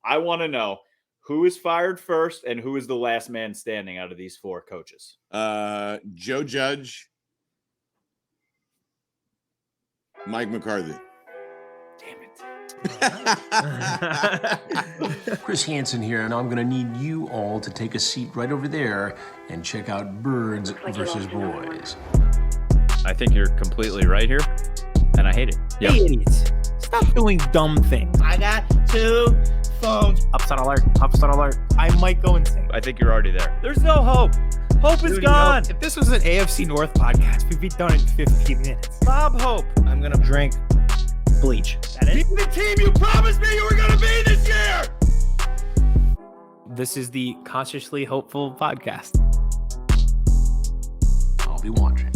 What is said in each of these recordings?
I want to know who is fired first and who is the last man standing out of these four coaches. Joe Judge, Mike McCarthy. Chris Hansen here, and I'm going to need you all to take a seat right over there and check out Birds versus Boys. I think you're completely right here, and I hate it. Yep. Hey, idiots. Stop doing dumb things. I got 2 phones. Upset alert. Upset alert. I might go insane. I think you're already there. There's no hope. Hope is gone. If this was an AFC North podcast, we'd be done in 15 minutes. Bob Hope. I'm going to drink bleach. That is the team you promised me you were going to be this year. This is the Consciously Hopeful podcast. I'll be watching.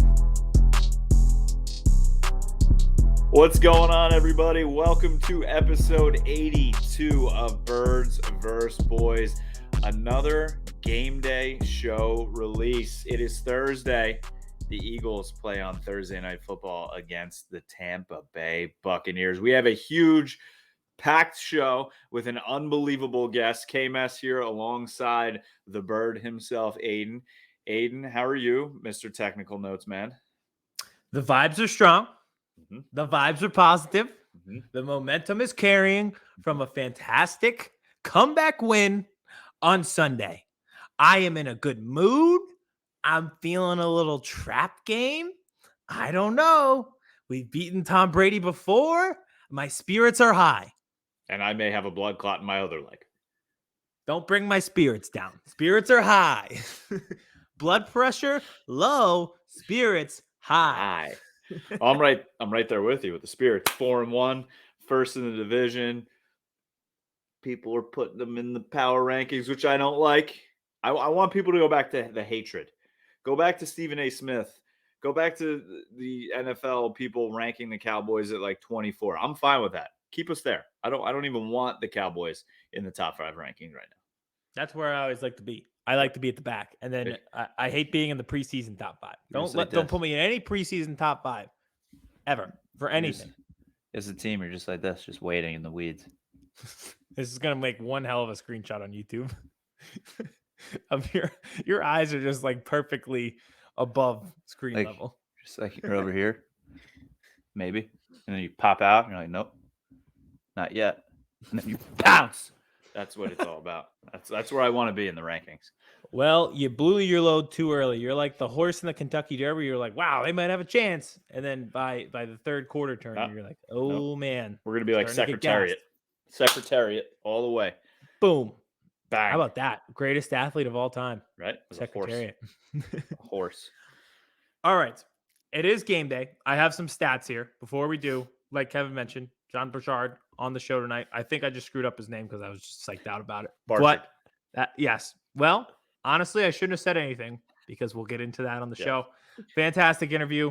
What's going on, everybody? Welcome to episode 82 of Birds vs. Boys. Another game day show release. It is Thursday. The Eagles play on Thursday Night Football against the Tampa Bay Buccaneers. We have a huge, packed show with an unbelievable guest, Kmess here alongside the Bird himself, Aidan. Aidan, how are you, Mr. Technical Notes Man? The vibes are strong. Mm-hmm. The vibes are positive. Mm-hmm. The momentum is carrying from a fantastic comeback win on Sunday. I am in a good mood. I'm feeling a little trap game. I don't know. We've beaten Tom Brady before. My spirits are high. And I may have a blood clot in my other leg. Don't bring my spirits down. Spirits are high. Blood pressure low, spirits high. I'm right there with you with the spirits. 4-1, first in the division. People are putting them in the power rankings, which I don't like. I want people to go back to the hatred. Go back to Stephen A. Smith. Go back to the NFL people ranking the Cowboys at like 24. I'm fine with that. Keep us there. I don't even want the Cowboys in the top 5 ranking right now. That's where I always like to be. I like to be at the back. And then I hate being in the preseason top 5. Don't put me in any preseason top 5 ever for anything. As a team, you're just like this, just waiting in the weeds. This is going to make one hell of a screenshot on YouTube. Of your eyes are just like perfectly above screen level. Just like you're over here. Maybe. And then you pop out and you're like, nope. Not yet. And then you bounce. That's what it's all about. That's where I want to be in the rankings. Well, you blew your load too early. You're like the horse in the Kentucky Derby. You're like, wow, they might have a chance. And then by the third quarter turn, you're like, man. We're going to be like Secretariat. Secretariat all the way. Boom. Bang. How about that? Greatest athlete of all time. Right? Secretariat. A horse. All right. It is game day. I have some stats here. Before we do, like Kevin mentioned, John Barchard on the show tonight. I think I just screwed up his name because I was just psyched out about it. Barchard. But yes. Well, honestly, I shouldn't have said anything because we'll get into that on the show. Fantastic interview.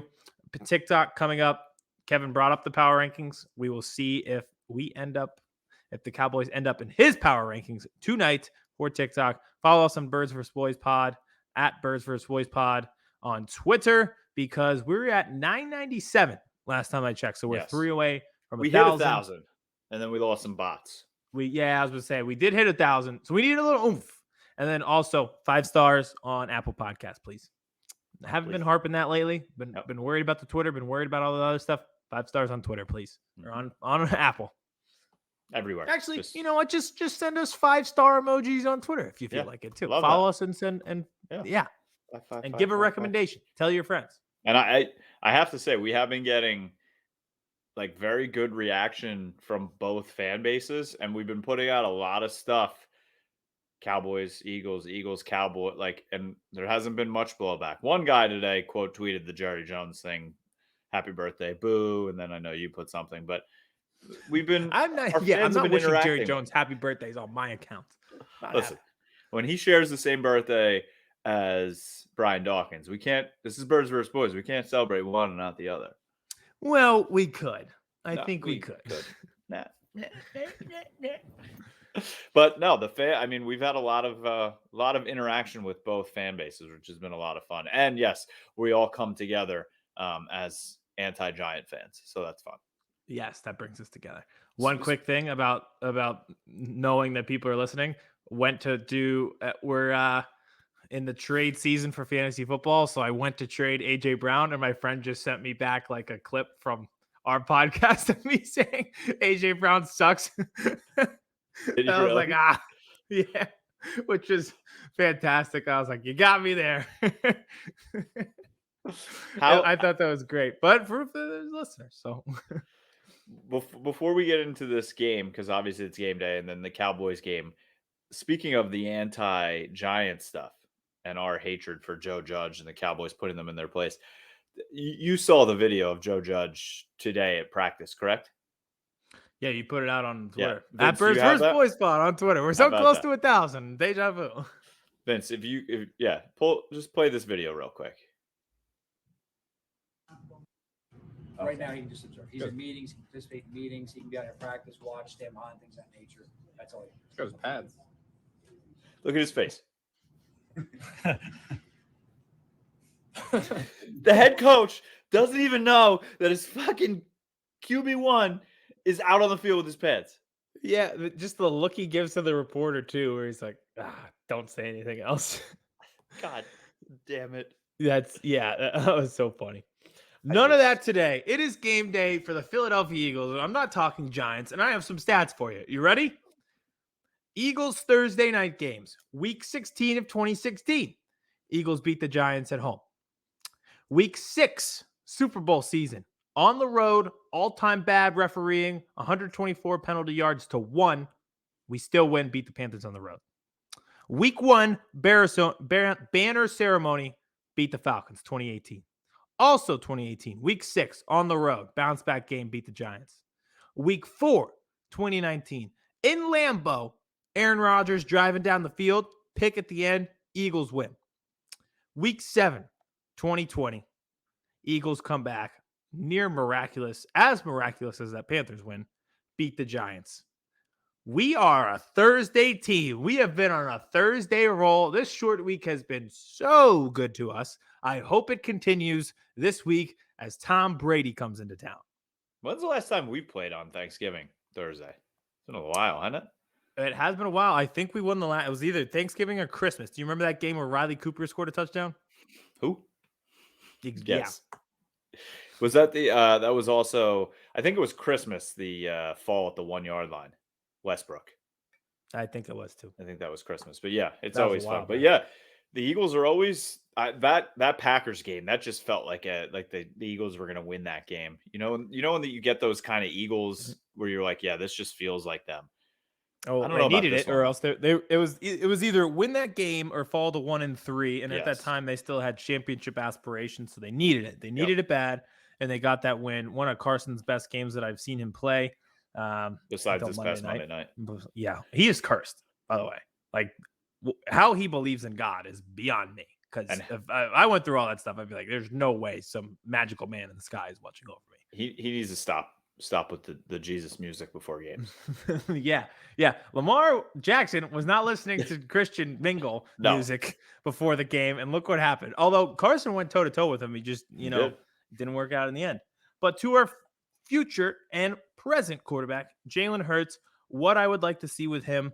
TikTok coming up. Kevin brought up the power rankings. We will see if the Cowboys end up in his power rankings tonight for TikTok. Follow us on Birds vs. Boys Pod at Birds vs. Boys Pod on Twitter because we're at 997 last time I checked. So we're 3 away from 1,000. We hit 1,000 and then we lost some bots. I was going to say we did hit 1,000. So we need a little oomph. And then also 5 stars on Apple Podcasts, please. I haven't been harping that lately. Been worried about the Twitter, been worried about all the other stuff. 5 stars on Twitter, please. Or on Apple. Everywhere. Actually, you know what? Just send us 5-star emojis on Twitter if you feel like it too. Follow us and send and give a recommendation. Tell your friends. And I have to say, we have been getting like very good reaction from both fan bases, and we've been putting out a lot of stuff. Cowboys, Eagles, Cowboy, and there hasn't been much blowback. One guy today quote tweeted the Jerry Jones thing, "Happy birthday, boo," and then I know you put something, but we've been. I'm not wishing Jerry Jones happy birthdays on my account. Listen, when he shares the same birthday as Brian Dawkins, we can't. This is Birds vs. Boys. We can't celebrate one and not the other. Well, we could. I think we could. Nah. But no, we've had a lot of interaction with both fan bases, which has been a lot of fun. And yes, we all come together as anti-Giant fans, so that's fun. Yes, that brings us together. One quick thing about knowing that people are listening. Went to do we're in the trade season for fantasy football, so I went to trade AJ Brown, and my friend just sent me back like a clip from our podcast of me saying AJ Brown sucks. Did you I was really? like, yeah, which is fantastic. I was like, you got me there. I thought that was great, but for the listeners, so. Before we get into this game, because obviously it's game day and then the Cowboys game, speaking of the anti-Giants stuff and our hatred for Joe Judge and the Cowboys putting them in their place, you saw the video of Joe Judge today at practice, correct? Yeah, you put it out on Twitter. Yeah. At Birds vs. Boys Spot on Twitter. We're so close to 1,000. Deja vu. Vince, just play this video real quick. Right now, he can just observe. He's in meetings, he can participate in meetings, he can be out at practice, watch, stand behind, things of that nature. That's all he can do. Goes pads. Look at his face. The head coach doesn't even know that his fucking QB1 is out on the field with his pads. Yeah, just the look he gives to the reporter, too, where he's like, don't say anything else. God damn it. That was so funny. None of that today. It is game day for the Philadelphia Eagles. I'm not talking Giants, and I have some stats for you. You ready? Eagles Thursday night games. Week 16 of 2016. Eagles beat the Giants at home. Week 6, Super Bowl season. On the road, all-time bad refereeing, 124 penalty yards to 1. We still win, beat the Panthers on the road. Week 1, banner ceremony, beat the Falcons, 2018. Also 2018, week 6, on the road, bounce back game, beat the Giants. Week 4, 2019, in Lambeau, Aaron Rodgers driving down the field, pick at the end, Eagles win. Week 7, 2020, Eagles come back, near miraculous, as miraculous as that Panthers win, beat the Giants. We are a Thursday team. We have been on a Thursday roll. This short week has been so good to us. I hope it continues this week as Tom Brady comes into town. When's the last time we played on Thanksgiving Thursday? It's been a while, hasn't it? It has been a while. I think we won the last. It was either Thanksgiving or Christmas. Do you remember that game where Riley Cooper scored a touchdown? Who? Yes. Was that the that was also, I think it was Christmas, the fall at the 1 yard line, Westbrook. I think it was too. I think that was Christmas. But yeah, it's That was always a while fun. But back. yeah, the Eagles are always that Packers game. That just felt like the Eagles were going to win that game. You know when you get those kind of Eagles where you're like, yeah, this just feels like them. Oh, I don't know they about needed this it, or one. else it was either win that game or fall to 1-3. And at that Yes. time, they still had championship aspirations, so they needed it. They needed it bad, and they got that win. One of Carson's best games that I've seen him play. Besides until this past Monday night. Yeah, he is cursed, by the way. Like how he believes in God is beyond me. Because if I went through all that stuff, I'd be like, "There's no way some magical man in the sky is watching over me." He needs to stop with the Jesus music before games. yeah. Lamar Jackson was not listening to Christian Mingle No. music before the game, and look what happened. Although Carson went toe to toe with him, he just did. didn't work out in the end. But to our future and present quarterback, Jalen Hurts, what I would like to see with him,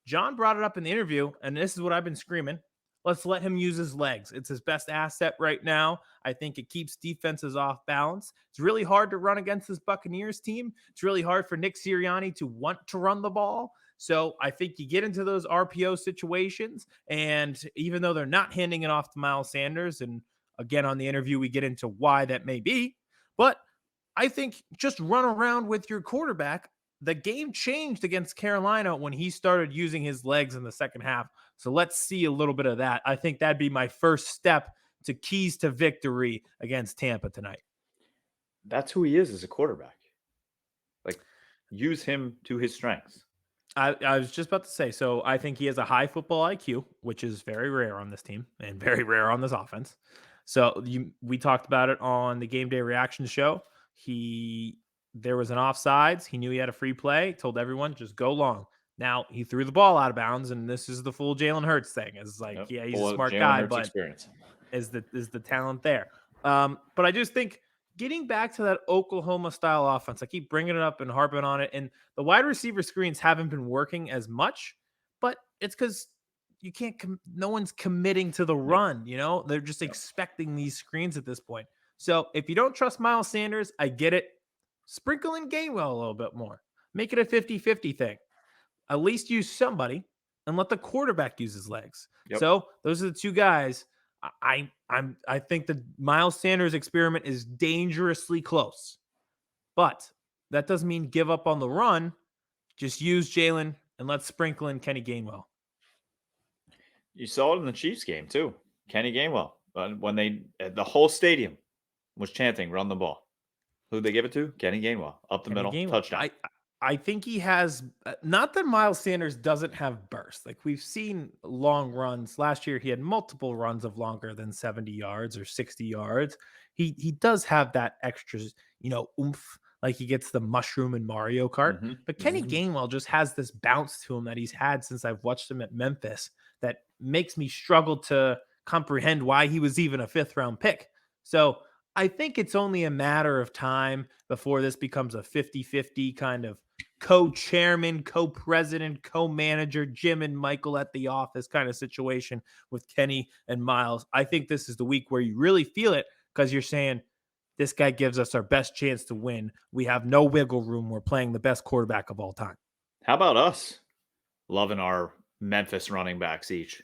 John brought it up in the interview, and this is what I've been screaming. Let's let him use his legs. It's his best asset right now. I think it keeps defenses off balance. It's really hard to run against this Buccaneers team. It's really hard for Nick Sirianni to want to run the ball. So I think you get into those RPO situations, and even though they're not handing it off to Miles Sanders, and again on the interview we get into why that may be, but I think just run around with your quarterback. The game changed against Carolina when he started using his legs in the second half. So let's see a little bit of that. I think that'd be my first step to keys to victory against Tampa tonight. That's who he is as a quarterback. Like, use him to his strengths. I was just about to say, so I think he has a high football IQ, which is very rare on this team and very rare on this offense. So we talked about it on the Game Day Reaction show. There was an offsides. He knew he had a free play, told everyone, just go long. Now, he threw the ball out of bounds, and this is the full Jalen Hurts thing. It's like, yeah, he's a smart guy, but is the talent there? But I just think getting back to that Oklahoma style offense. I keep bringing it up and harping on it. And the wide receiver screens haven't been working as much, but it's because you can't, no one's committing to the run. You know, they're just expecting these screens at this point. So if you don't trust Miles Sanders, I get it. Sprinkle in Gainwell a little bit more. Make it a 50-50 thing. At least use somebody and let the quarterback use his legs. Yep. So those are the two guys. I think the Miles Sanders experiment is dangerously close, but that doesn't mean give up on the run. Just use Jalen and let's sprinkle in Kenny Gainwell. You saw it in the Chiefs game too. Kenny Gainwell, when the whole stadium was chanting, "Run the ball." Who'd they give it to? Kenny Gainwell, up the middle, touchdown. I think he has, not that Miles Sanders doesn't have burst. Like we've seen long runs. Last year, he had multiple runs of longer than 70 yards or 60 yards. He does have that extra, oomph, like he gets the mushroom in Mario Kart. Mm-hmm. But Kenny Gainwell just has this bounce to him that he's had since I've watched him at Memphis that makes me struggle to comprehend why he was even a 5th-round pick. So I think it's only a matter of time before this becomes a 50-50 kind of co-chairman, co-president, co-manager, Jim and Michael at the office kind of situation with Kenny and Miles. I think this is the week where you really feel it because you're saying this guy gives us our best chance to win. We have no wiggle room. We're playing the best quarterback of all time. How about us loving our Memphis running backs each?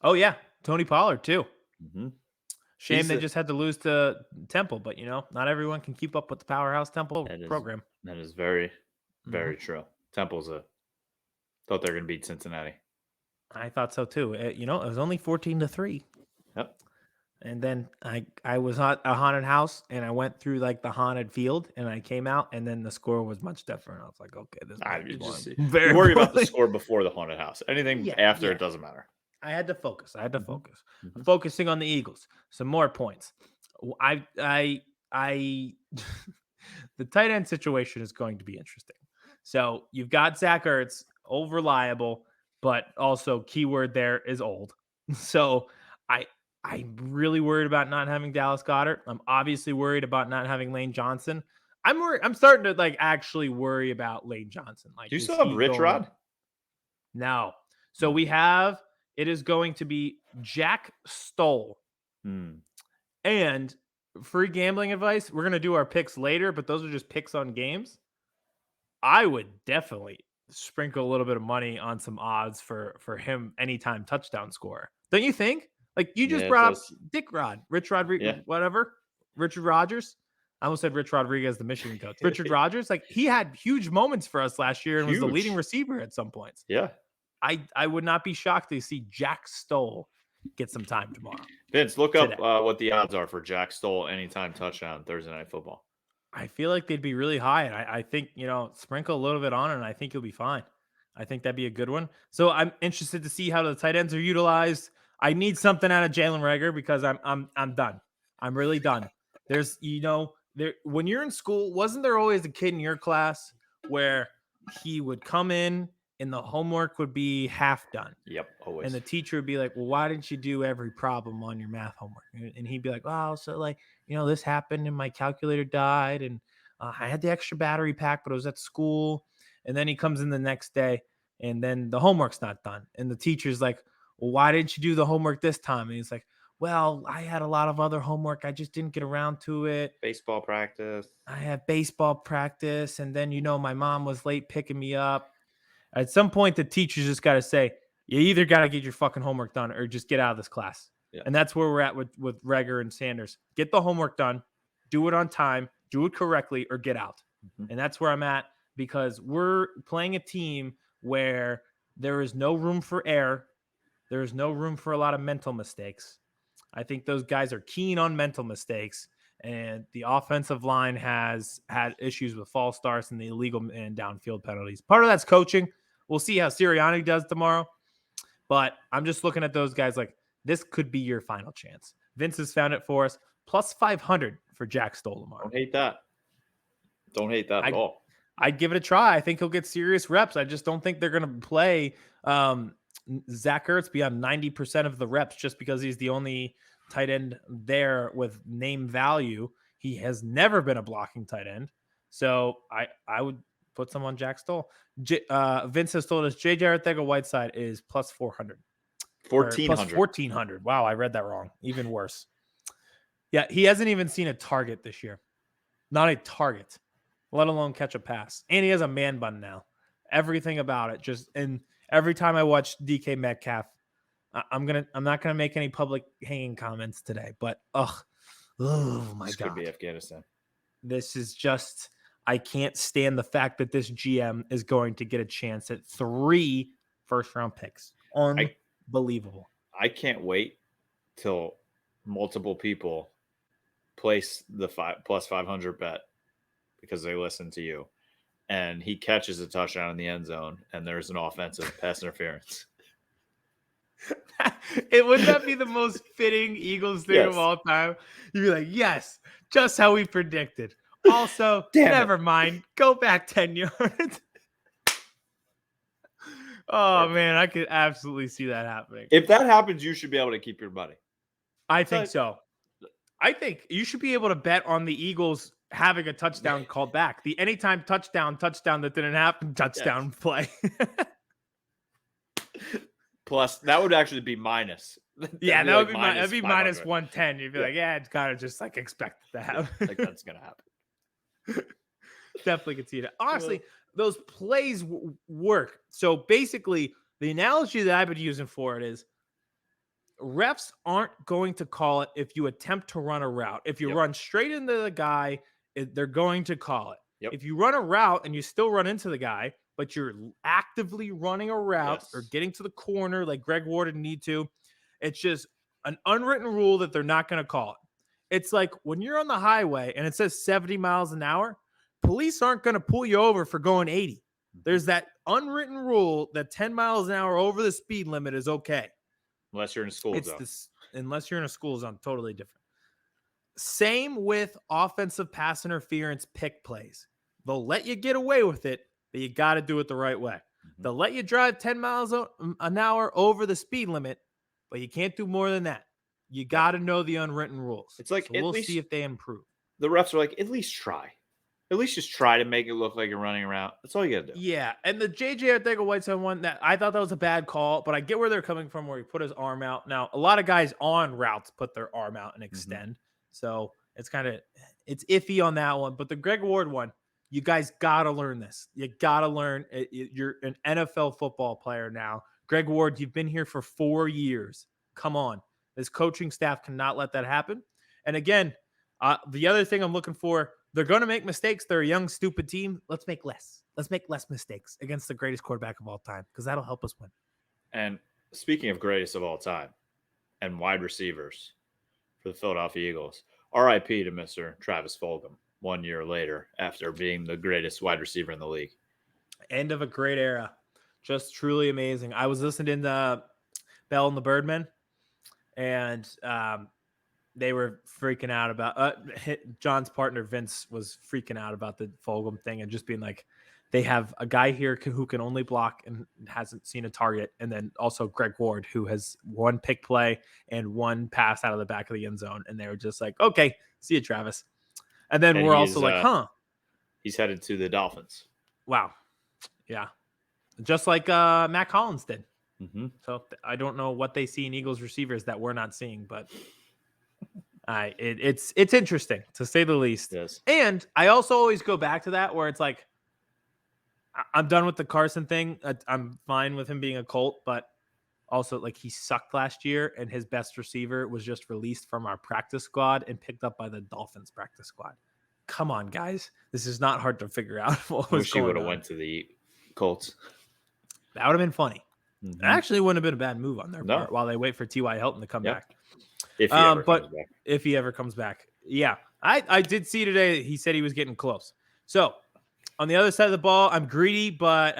Oh, yeah. Tony Pollard, too. Mm-hmm. Shame they just had to lose to Temple, but, not everyone can keep up with the powerhouse Temple program. That is very, very true. Temple's thought they were going to beat Cincinnati. I thought so, too. It was only 14-3. Yep. And then I was at a haunted house, and I went through, like, the haunted field, and I came out, and then the score was much different. I was like, okay, this is very worry about the score before the haunted house. Anything after, it doesn't matter. I had to focus. Mm-hmm. Focusing on the Eagles. Some more points. The tight end situation is going to be interesting. So you've got Zach Ertz, old reliable, but also keyword there is old. So I'm really worried about not having Dallas Goedert. I'm obviously worried about not having Lane Johnson. I'm worried. I'm starting to actually worry about Lane Johnson. Do you still have Rich Rod? No. So we have. It is going to be Jack Stoll. And free gambling advice, we're going to do our picks later, but those are just picks on games. I would definitely sprinkle a little bit of money on some odds for him anytime touchdown scorer. Don't you think? Like you just brought up Rich Rodriguez, whatever. Richard Rodgers. I almost said Rich Rodriguez, the Michigan coach. Richard Rodgers, he had huge moments for us last year and was the leading receiver at some points. Yeah. I would not be shocked to see Jack Stoll get some time tomorrow. Vince, look up what the odds are for Jack Stoll anytime touchdown Thursday Night Football. I feel like they'd be really high, and I think, sprinkle a little bit on it, and I think you'll be fine. I think that'd be a good one. So I'm interested to see how the tight ends are utilized. I need something out of Jalen Reagor because I'm done. I'm really done. There's, when you're in school, wasn't there always a kid in your class where he would come in and the homework would be half done? Yep, always. And the teacher would be like, well, why didn't you do every problem on your math homework? And he'd be like, oh, so this happened and my calculator died and I had the extra battery pack, but I was at school. And then he comes in the next day and then the homework's not done. And the teacher's like, well, why didn't you do the homework this time? And he's like, well, I had a lot of other homework. I just didn't get around to it. Baseball practice. I had baseball practice. And then, my mom was late picking me up. At some point, the teacher's just got to say, you either got to get your fucking homework done or just get out of this class. Yeah. And that's where we're at with Reagor and Sanders. Get the homework done, do it on time, do it correctly, or get out. Mm-hmm. And that's where I'm at because we're playing a team where there is no room for error. There is no room for a lot of mental mistakes. I think those guys are keen on mental mistakes. And the offensive line has had issues with false starts and the illegal and downfield penalties. Part of that's coaching. We'll see how Sirianni does tomorrow. But I'm just looking at those guys like, this could be your final chance. Vince has found it for us. Plus 500 for Jack Stoll tomorrow. Don't hate that at all. I'd give it a try. I think he'll get serious reps. I just don't think they're going to play Zach Ertz beyond 90% of the reps just because he's the only tight end there with name value. He has never been a blocking tight end. So I would put some on Jack Stoll. Vince has told us J.J. Arcega-Whiteside is plus 400. 1,400. Plus 1,400. Wow, I read that wrong. Even worse. Yeah, he hasn't even seen a target this year. Not a target, let alone catch a pass. And he has a man bun now. Everything about it. And every time I watch DK Metcalf, I'm not gonna make any public hanging comments today. But oh my This God, could be Afghanistan. this is just. I can't stand the fact that this GM is going to get a chance at 3 first-round picks. Unbelievable. I can't wait till multiple people place the plus 500 bet because they listen to you, and he catches a touchdown in the end zone, and there's an offensive pass interference. It would that be the most fitting Eagles thing Yes. of all time? You'd be like, yes, just how we predicted. Also, Damn never mind. Go back 10 yards. Oh, man, I could absolutely see that happening. If that happens, you should be able to keep your money. I think so. I think you should be able to bet on the Eagles having a touchdown called back. The anytime touchdown that didn't happen, touchdown play. Plus, that would actually be minus. Yeah, that would be that'd be minus 500. 110. You'd be like, yeah, it's kind of just like expected to happen. Like that's gonna happen. Definitely could see that. Honestly, those plays work. So basically, the analogy that I've been using for it is refs aren't going to call it if you attempt to run a route. If you run straight into the guy, they're going to call it. Yep. If you run a route and you still run into the guy, but you're actively running a route or getting to the corner like Greg Ward would need to, it's just an unwritten rule that they're not going to call it. It's like when you're on the highway and it says 70 miles an hour, police aren't going to pull you over for going 80. There's that unwritten rule that 10 miles an hour over the speed limit is okay. Unless you're in a school zone. Unless you're in a school zone, totally different. Same with offensive pass interference pick plays. They'll let you get away with it, but you got to do it the right way. They'll let you drive 10 miles an hour over the speed limit, but you can't do more than that. You got to know the unwritten rules. It's like, so we'll see if they improve. The refs are like, at least try. At least just try to make it look like you're running around. That's all you got to do. Yeah, and the J.J. Arcega-Whiteside one, that I thought that was a bad call, but I get where they're coming from where he put his arm out. Now, a lot of guys on routes put their arm out and extend. So it's it's iffy on that one. But the Greg Ward one, you guys got to learn this. You got to learn. You're an NFL football player now. Greg Ward, you've been here for 4 years. Come on. This coaching staff cannot let that happen. And again, the other thing I'm looking for, they're going to make mistakes. They're a young, stupid team. Let's make less. Let's make less mistakes against the greatest quarterback of all time because that'll help us win. And speaking of greatest of all time and wide receivers for the Philadelphia Eagles, RIP to Mr. Travis Fulgham 1 year later after being the greatest wide receiver in the league. End of a great era. Just truly amazing. I was listening to Bell and the Birdmen, and they were freaking out about John's partner Vince was freaking out about the Fulgham thing and just being like, they have a guy here who can only block and hasn't seen a target, and then also Greg Ward, who has one pick play and one pass out of the back of the end zone, and they were just like, okay, see you, Travis. And then we're also like, he's headed to the Dolphins. Wow. Yeah. Just like Matt Collins did. Mm-hmm. So I don't know what they see in Eagles receivers that we're not seeing, but it's interesting to say the least. Yes. And I also always go back to that where it's like, I'm done with the Carson thing. I'm fine with him being a Colt, but also like he sucked last year and his best receiver was just released from our practice squad and picked up by the Dolphins practice squad. Come on, guys. This is not hard to figure out what was Wish he going would have on. went to the Colts. That would have been funny. Mm-hmm. It actually wouldn't have been a bad move on their part while they wait for T.Y. Hilton to come back. If he ever comes back. If he ever comes back. Yeah. I did see today he said he was getting close. So on the other side of the ball, I'm greedy, but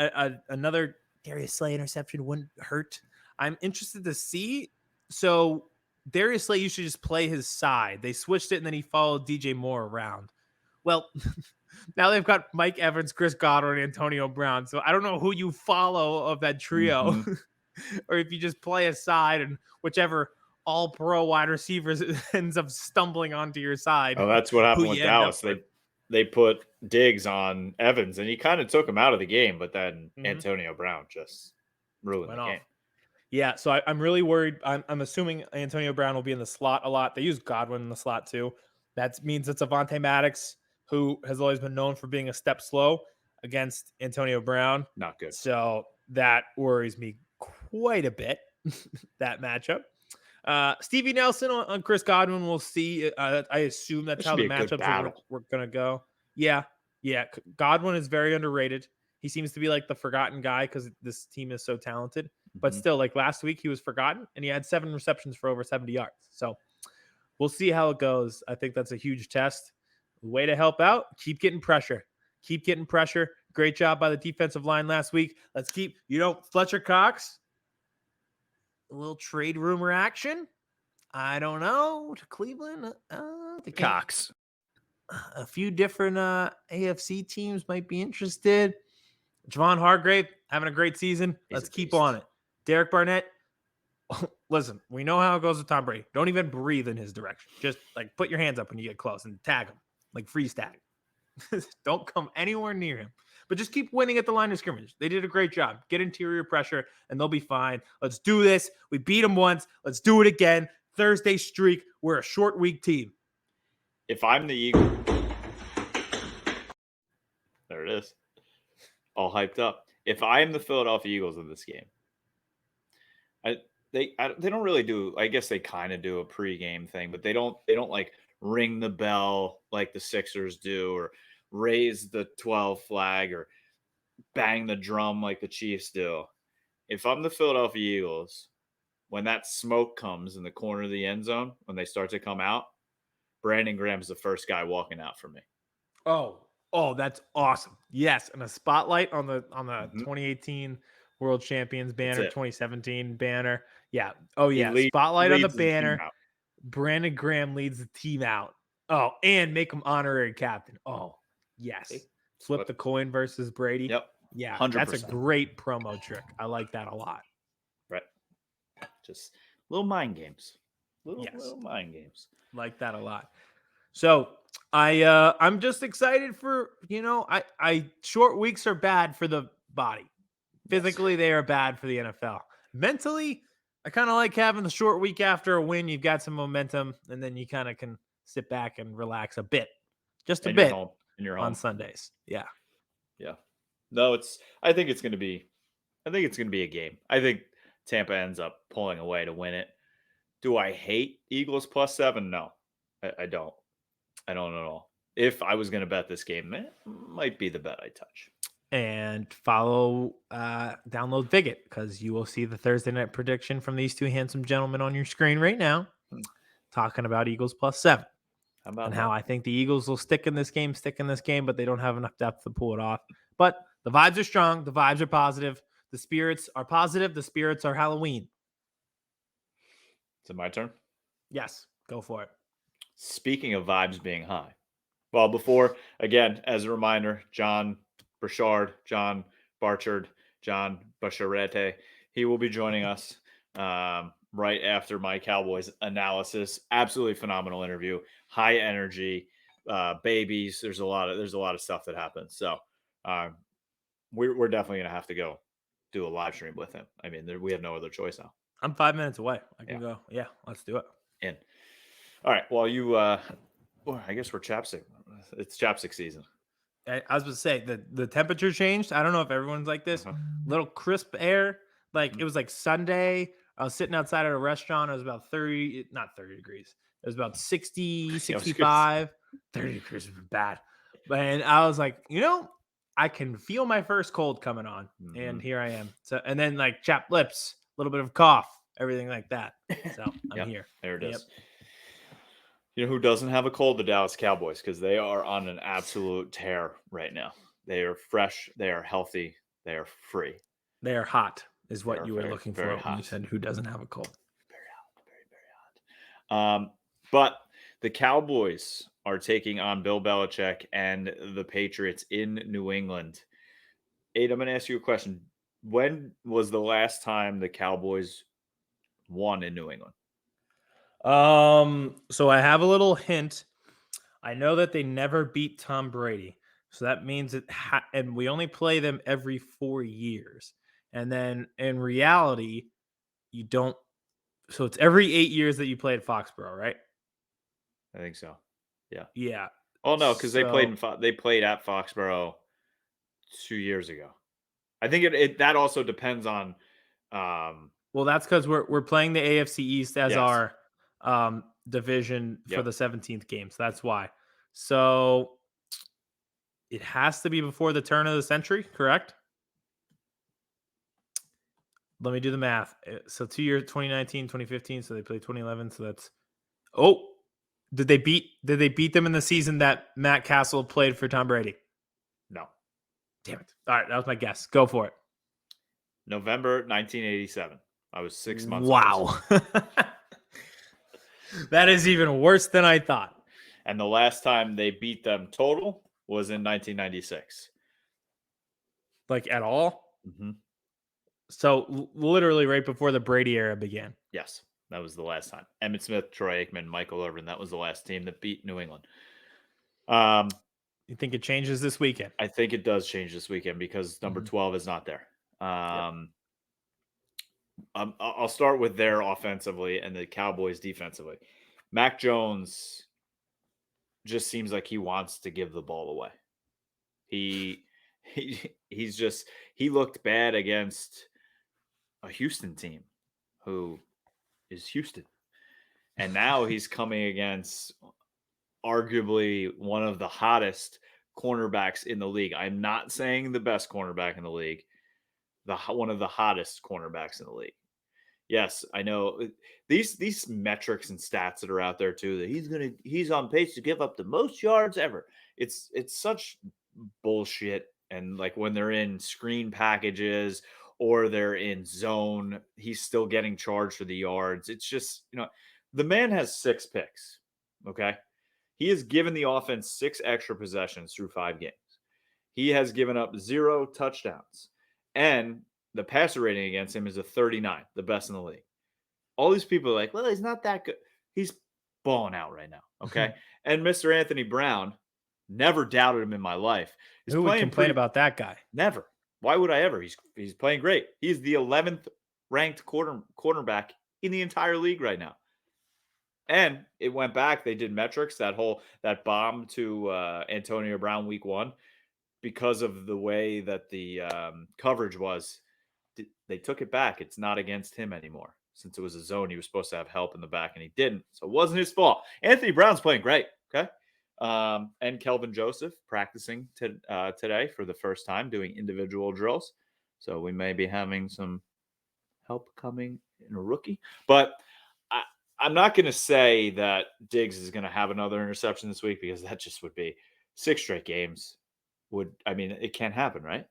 another Darius Slay interception wouldn't hurt. I'm interested to see. So Darius Slay used to just play his side. They switched it, and then he followed DJ Moore around. Well, now they've got Mike Evans, Chris Godwin, and Antonio Brown. So I don't know who you follow of that trio, or if you just play a side and whichever all-pro wide receivers ends up stumbling onto your side. Oh, that's what happened who with you end up Dallas. They put Diggs on Evans, and he kind of took him out of the game, but then Antonio Brown just ruined Went the off. game. Yeah, so I'm really worried. I'm assuming Antonio Brown will be in the slot a lot. They use Godwin in the slot too. That means it's Avonte Maddox, who has always been known for being a step slow against Antonio Brown. Not good. So that worries me quite a bit, that matchup. Stevie Nelson on Chris Godwin, we'll see. I assume that's That how should the be a good matchups battle. we're going to go. Yeah. Godwin is very underrated. He seems to be like the forgotten guy because this team is so talented. But still, like last week, he was forgotten, and he had 7 receptions for over 70 yards. So we'll see how it goes. I think that's a huge test. Way to help out. Keep getting pressure. Keep getting pressure. Great job by the defensive line last week. Let's keep, Fletcher Cox. A little trade rumor action. I don't know. To Cleveland. Cox. A few different AFC teams might be interested. Javon Hargrave having a great season. Let's keep on it. Derek Barnett. Listen, we know how it goes with Tom Brady. Don't even breathe in his direction. Just like put your hands up when you get close and tag him, like freeze tag. Don't come anywhere near him. But just keep winning at the line of scrimmage. They did a great job. Get interior pressure, and they'll be fine. Let's do this. We beat them once. Let's do it again. Thursday streak. We're a short week team. If I'm the Eagles, there it is. All hyped up. If I am the Philadelphia Eagles in this game, they don't really do. I guess they kind of do a pregame thing, but they don't like ring the bell like the Sixers do, or raise the 12 flag, or bang the drum like the Chiefs do. If I'm the Philadelphia Eagles, when that smoke comes in the corner of the end zone, when they start to come out, Brandon Graham's the first guy walking out for me. Oh, that's awesome. Yes, and a spotlight on the 2018 World Champions banner, 2017 banner. Yeah. Oh, yeah. Spotlight on the banner. Brandon Graham leads the team out. Oh, and make him honorary captain. Oh, yes. Flip the coin versus Brady. Yep. Yeah, 100%. That's a great promo trick. I like that a lot. Right. Just little mind games. Little mind games. Like that a lot. So I'm just excited for, I short weeks are bad for the body. Physically, they are bad for the NFL. Mentally, I kind of like having the short week after a win. You've got some momentum, and then you kind of can sit back and relax a bit. Just a bit on Sundays. Yeah. Yeah. No, I think it's going to be a game. I think Tampa ends up pulling away to win it. Do I hate Eagles +7? No, I don't. I don't at all. If I was going to bet this game, it might be the bet I touch. And download Viget, because you will see the Thursday night prediction from these two handsome gentlemen on your screen right now, talking about Eagles +7. How I think the Eagles will stick in this game, but they don't have enough depth to pull it off. But the vibes are strong. The vibes are positive. The spirits are positive. The spirits are Halloween. Is it my turn? Yes, go for it. Speaking of vibes being high. Well, before, again, as a reminder, John Barchard, he will be joining us right after my Cowboys analysis. Absolutely phenomenal interview. High energy, babies. There's a lot of stuff that happens. So we're definitely going to have to go do a live stream with him. I mean, we have no other choice now. I'm 5 minutes away. I can go. Yeah, let's do it. In. All right. Well, I guess we're chapstick. It's chapstick season. I was going to say the temperature changed. I don't know if everyone's like this. Little crisp air. Like it was like Sunday. I was sitting outside at a restaurant. It was about 30, not 30 degrees. It was about 60, 65. 30 degrees was bad. And I was like, I can feel my first cold coming on. And here I am. So, and then like chapped lips, a little bit of cough, everything like that. So I'm here. There it is. You know who doesn't have a cold? The Dallas Cowboys, because they are on an absolute tear right now. They are fresh. They are healthy. They are free. They are hot, is what you were looking for when you said who doesn't have a cold. Very hot. Very, very hot. But the Cowboys are taking on Bill Belichick and the Patriots in New England. Aidan, I'm going to ask you a question. When was the last time the Cowboys won in New England? So I have a little hint. I know that they never beat Tom Brady. So that means and we only play them every 4 years. And then in reality, you don't. So it's every 8 years that you play at Foxborough, right? I think so. Yeah. Yeah. Oh no, because they played So- they played at Foxborough 2 years ago. I think that also depends on. Well, that's because we're playing the AFC East as Yes. our division for Yep. the 17th game. So that's why. So it has to be before the turn of the century, correct? Let me do the math. So 2 years, 2019, 2015. So they played 2011. So that's did they beat them in the season that Matt Castle played for Tom Brady? No. Damn it. All right, that was my guess. Go for it. November 1987. I was 6 months. Wow. That is even worse than I thought. And the last time they beat them total was in 1996. Like at all? Mm-hmm. So literally right before the Brady era began. Yes, that was the last time. Emmitt Smith, Troy Aikman, Michael Irvin. That was the last team that beat New England. You think it changes this weekend? I think it does change this weekend because number 12 is not there. I'll start with their offensively and the Cowboys defensively. Mac Jones just seems like he wants to give the ball away. He looked bad against a Houston team who is Houston. And now he's coming against arguably one of the hottest cornerbacks in the league. I'm not saying the best cornerback in the league, one of the hottest cornerbacks in the league. Yes, I know these metrics and stats that are out there too, that he's on pace to give up the most yards ever. It's such bullshit. And like when they're in screen packages or they're in zone, he's still getting charged for the yards. It's just, the man has 6 picks. Okay. He has given the offense 6 extra possessions through 5 games. He has given up 0 touchdowns. And the passer rating against him is a 39, the best in the league. All these people are like, well, he's not that good. He's balling out right now. Okay. And Mr. Anthony Brown, never doubted him in my life. Who would complain about that guy? Never. Why would I ever? He's playing great. He's the 11th ranked cornerback in the entire league right now. And it went back. They did metrics, that bomb to Antonio Brown week 1, because of the way that the coverage was. They took it back. It's not against him anymore. Since it was a zone, he was supposed to have help in the back, and he didn't. So it wasn't his fault. Anthony Brown's playing great. Okay. And Kelvin Joseph practicing today for the first time, doing individual drills. So we may be having some help coming in a rookie. But I'm not going to say that Diggs is going to have another interception this week, because that just would be 6 straight games. It can't happen, right?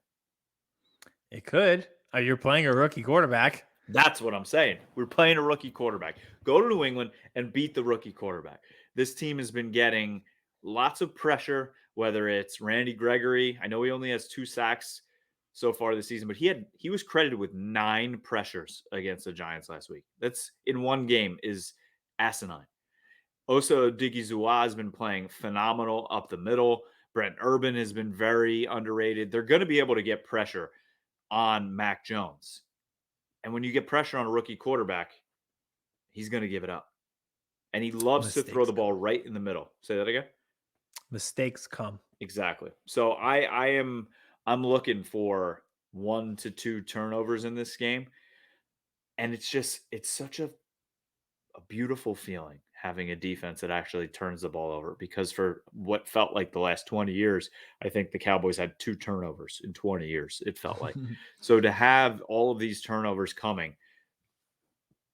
It could. You're playing a rookie quarterback. That's what I'm saying. We're playing a rookie quarterback. Go to New England and beat the rookie quarterback. This team has been getting lots of pressure, whether it's Randy Gregory. I know he only has 2 sacks so far this season, but he was credited with 9 pressures against the Giants last week. That's in one game is asinine. Osa Odighizuwa has been playing phenomenal up the middle. Brent Urban has been very underrated. They're going to be able to get pressure on Mac Jones. And when you get pressure on a rookie quarterback, he's going to give it up. And he loves to throw the ball right in the middle. Say that again. Mistakes come. Exactly. So I'm looking for 1 to 2 turnovers in this game. And it's such a beautiful feeling having a defense that actually turns the ball over, because for what felt like the last 20 years, I think the Cowboys had 2 turnovers in 20 years. It felt like. So to have all of these turnovers coming,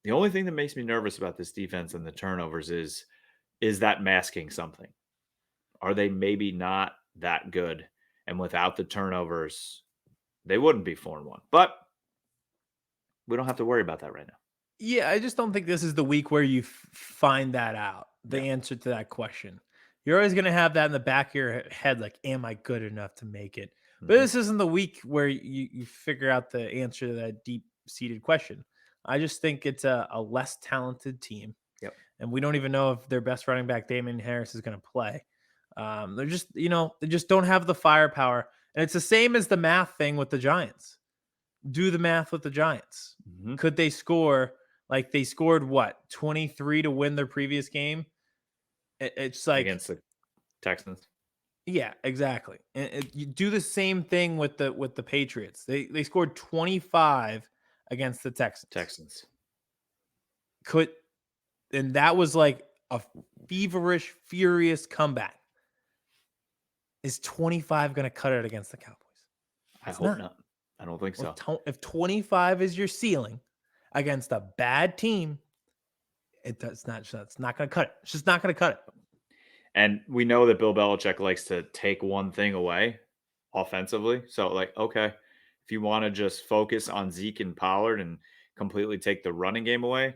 the only thing that makes me nervous about this defense and the turnovers is that masking something? Are they maybe not that good? And without the turnovers, they wouldn't be 4-1. But we don't have to worry about that right now. Yeah, I just don't think this is the week where you find that out, the answer to that question. You're always going to have that in the back of your head, like, am I good enough to make it? But this isn't the week where you figure out the answer to that deep-seated question. I just think it's a less talented team. Yep. And we don't even know if their best running back, Damien Harris, is going to play. They're just, they just don't have the firepower. And it's the same as the math thing with the Giants. Do the math with the Giants. Mm-hmm. Could they score like they scored 23 to win their previous game? It's like Against the Texans. Yeah, exactly. And you do the same thing with the Patriots. They scored 25 against the Texans. And that was like a feverish, furious comeback. Is 25 going to cut it against the Cowboys? I hope not. I don't think so. If 25 is your ceiling against a bad team, it's not going to cut it. It's just not going to cut it. And we know that Bill Belichick likes to take one thing away offensively. So, okay, if you want to just focus on Zeke and Pollard and completely take the running game away,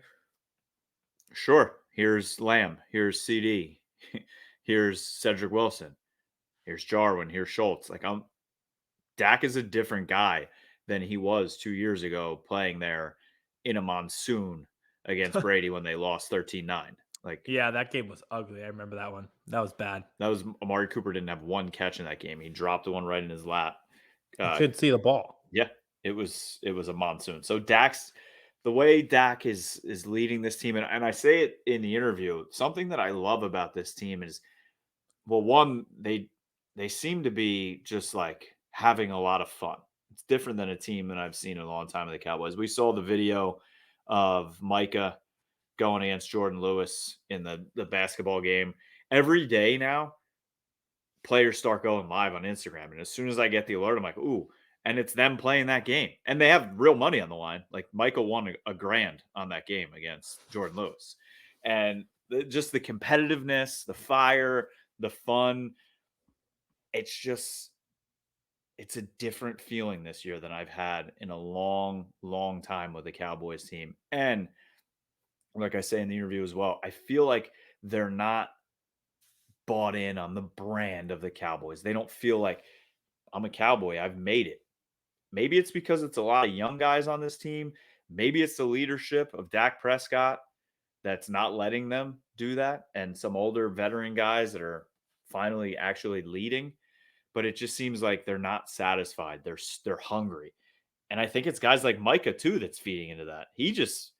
sure. Here's Lamb. Here's CD. Here's Cedric Wilson. Here's Jarwin. Here's Schultz. Dak is a different guy than he was 2 years ago playing there in a monsoon against Brady when they lost 13-9. Yeah, that game was ugly. I remember that one. That was bad. That was Amari Cooper didn't have one catch in that game. He dropped the one right in his lap. You couldn't see the ball. Yeah, it was a monsoon. So the way Dak is leading this team, and I say it in the interview, something that I love about this team is, well, one, they seem to be just having a lot of fun. It's different than a team that I've seen in a long time of the Cowboys. We saw the video of Micah going against Jordan Lewis in the basketball game. Every day now, players start going live on Instagram. And as soon as I get the alert, I'm like, ooh, and it's them playing that game. And they have real money on the line. Michael won a $1,000 on that game against Jordan Lewis. And just the competitiveness, the fire, the fun, it's a different feeling this year than I've had in a long, long time with the Cowboys team. And like I say in the interview as well, I feel like they're not bought in on the brand of the Cowboys. They don't feel like, I'm a Cowboy, I've made it. Maybe it's because it's a lot of young guys on this team. Maybe it's the leadership of Dak Prescott that's not letting them do that, and some older veteran guys that are finally actually leading. But it just seems like they're not satisfied. They're hungry. And I think it's guys like Micah too that's feeding into that. He doesn't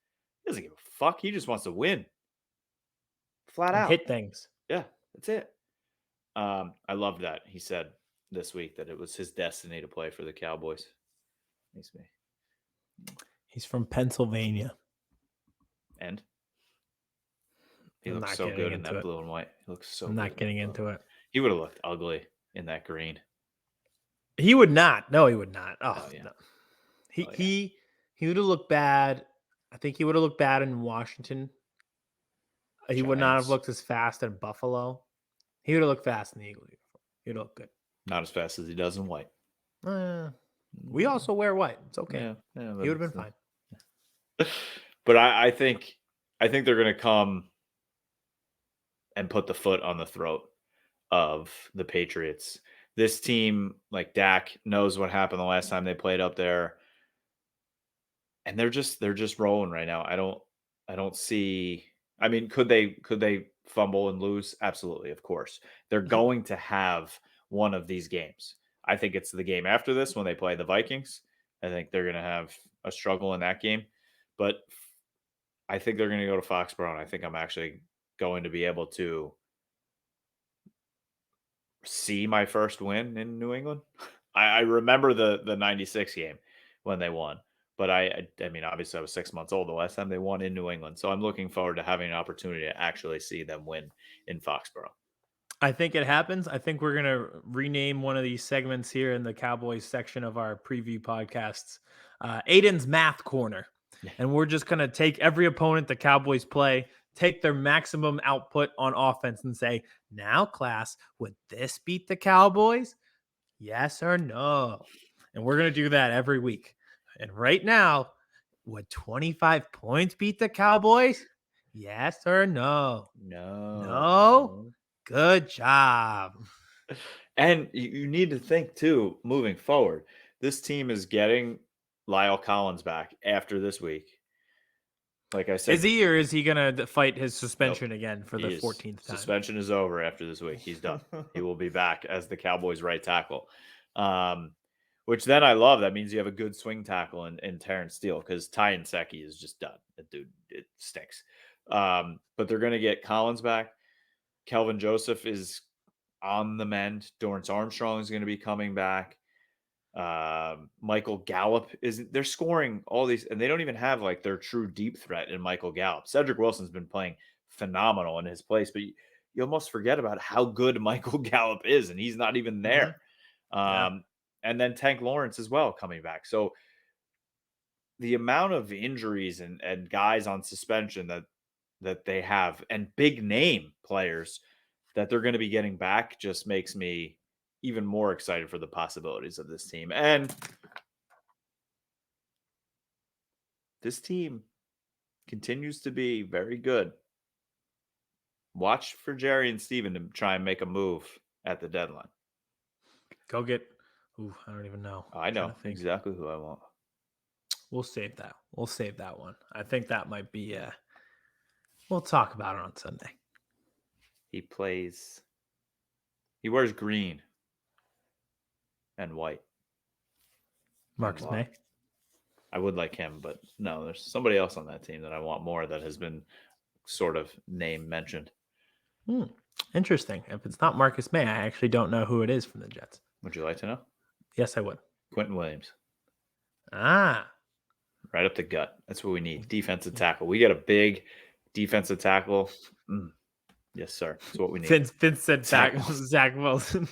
give a fuck. He just wants to win. Flat out. Hit things. Yeah, that's it. I love that. He said this week that it was his destiny to play for the Cowboys. Makes me. He's from Pennsylvania. And he looks so good in that blue and white. He looks so good. I'm not getting into it. He would have looked ugly in that green. He would not. No, he would not. Oh, yeah. No. He would have looked bad. I think he would have looked bad in Washington. He would not have looked as fast in Buffalo. He would have looked fast in the Eagle uniform. He would have looked good. Not as fast as he does in white. We also wear white. It's okay. Yeah, he would have been fine. But I think they're going to come and put the foot on the throat of the Patriots. This team, like Dak, knows what happened the last time they played up there, and they're just rolling right now. I don't see. I mean, could they fumble and lose? Absolutely, of course. They're going to have one of these games. I think it's the game after this when they play the Vikings. I think they're going to have a struggle in that game, but I think they're going to go to Foxborough, and I think I'm actually going to be able to see my first win in New England. I remember the 96 game when they won, but I mean, obviously I was 6 months old the last time they won in New England. So I'm looking forward to having an opportunity to actually see them win in Foxborough. I think it happens. I think we're going to rename one of these segments here in the Cowboys section of our preview podcasts, Aidan's Math Corner. And we're just going to take every opponent the Cowboys play, take their maximum output on offense and say, now, class, would this beat the Cowboys? Yes or no? And we're going to do that every week. And right now, would 25 points beat the Cowboys? Yes or no? No? Good job. And you need to think, too, moving forward, this team is getting Lyle Collins back after this week. Like I said, Is he or is he going to fight his suspension again for the he is. 14th time? Suspension is over after this week. He's done. He will be back as the Cowboys' right tackle. Which then I love. That means you have a good swing tackle in Terrence Steele, because Ty Nsekhe is just done. Dude, it stinks. But they're going to get Collins back. Kelvin Joseph is on the mend. Dorrance Armstrong is going to be coming back. Michael Gallup they're scoring all these, and they don't even have like their true deep threat in Michael Gallup. Cedric Wilson's been playing phenomenal in his place, but you almost forget about how good Michael Gallup is, and he's not even there. And then Tank Lawrence as well coming back. So the amount of injuries and guys on suspension that they have, and big name players that they're going to be getting back, just makes me even more excited for the possibilities of this team. And this team continues to be very good. Watch for Jerry and Steven to try and make a move at the deadline. Go get. Ooh, I don't even know. I know exactly who I want. We'll save that. We'll save that one. I think that might be. We'll talk about it on Sunday. He wears green and white. Marcus May. I would like him, but no, there's somebody else on that team that I want more that has been sort of name mentioned. Interesting. If it's not Marcus May, I actually don't know who it is from the Jets. Would you like to know? Yes, I would. Quentin Williams. Right up the gut. That's what we need. Defensive tackle. We got a big defensive tackle. Yes, sir. That's what we need. Vince said Zach Wilson.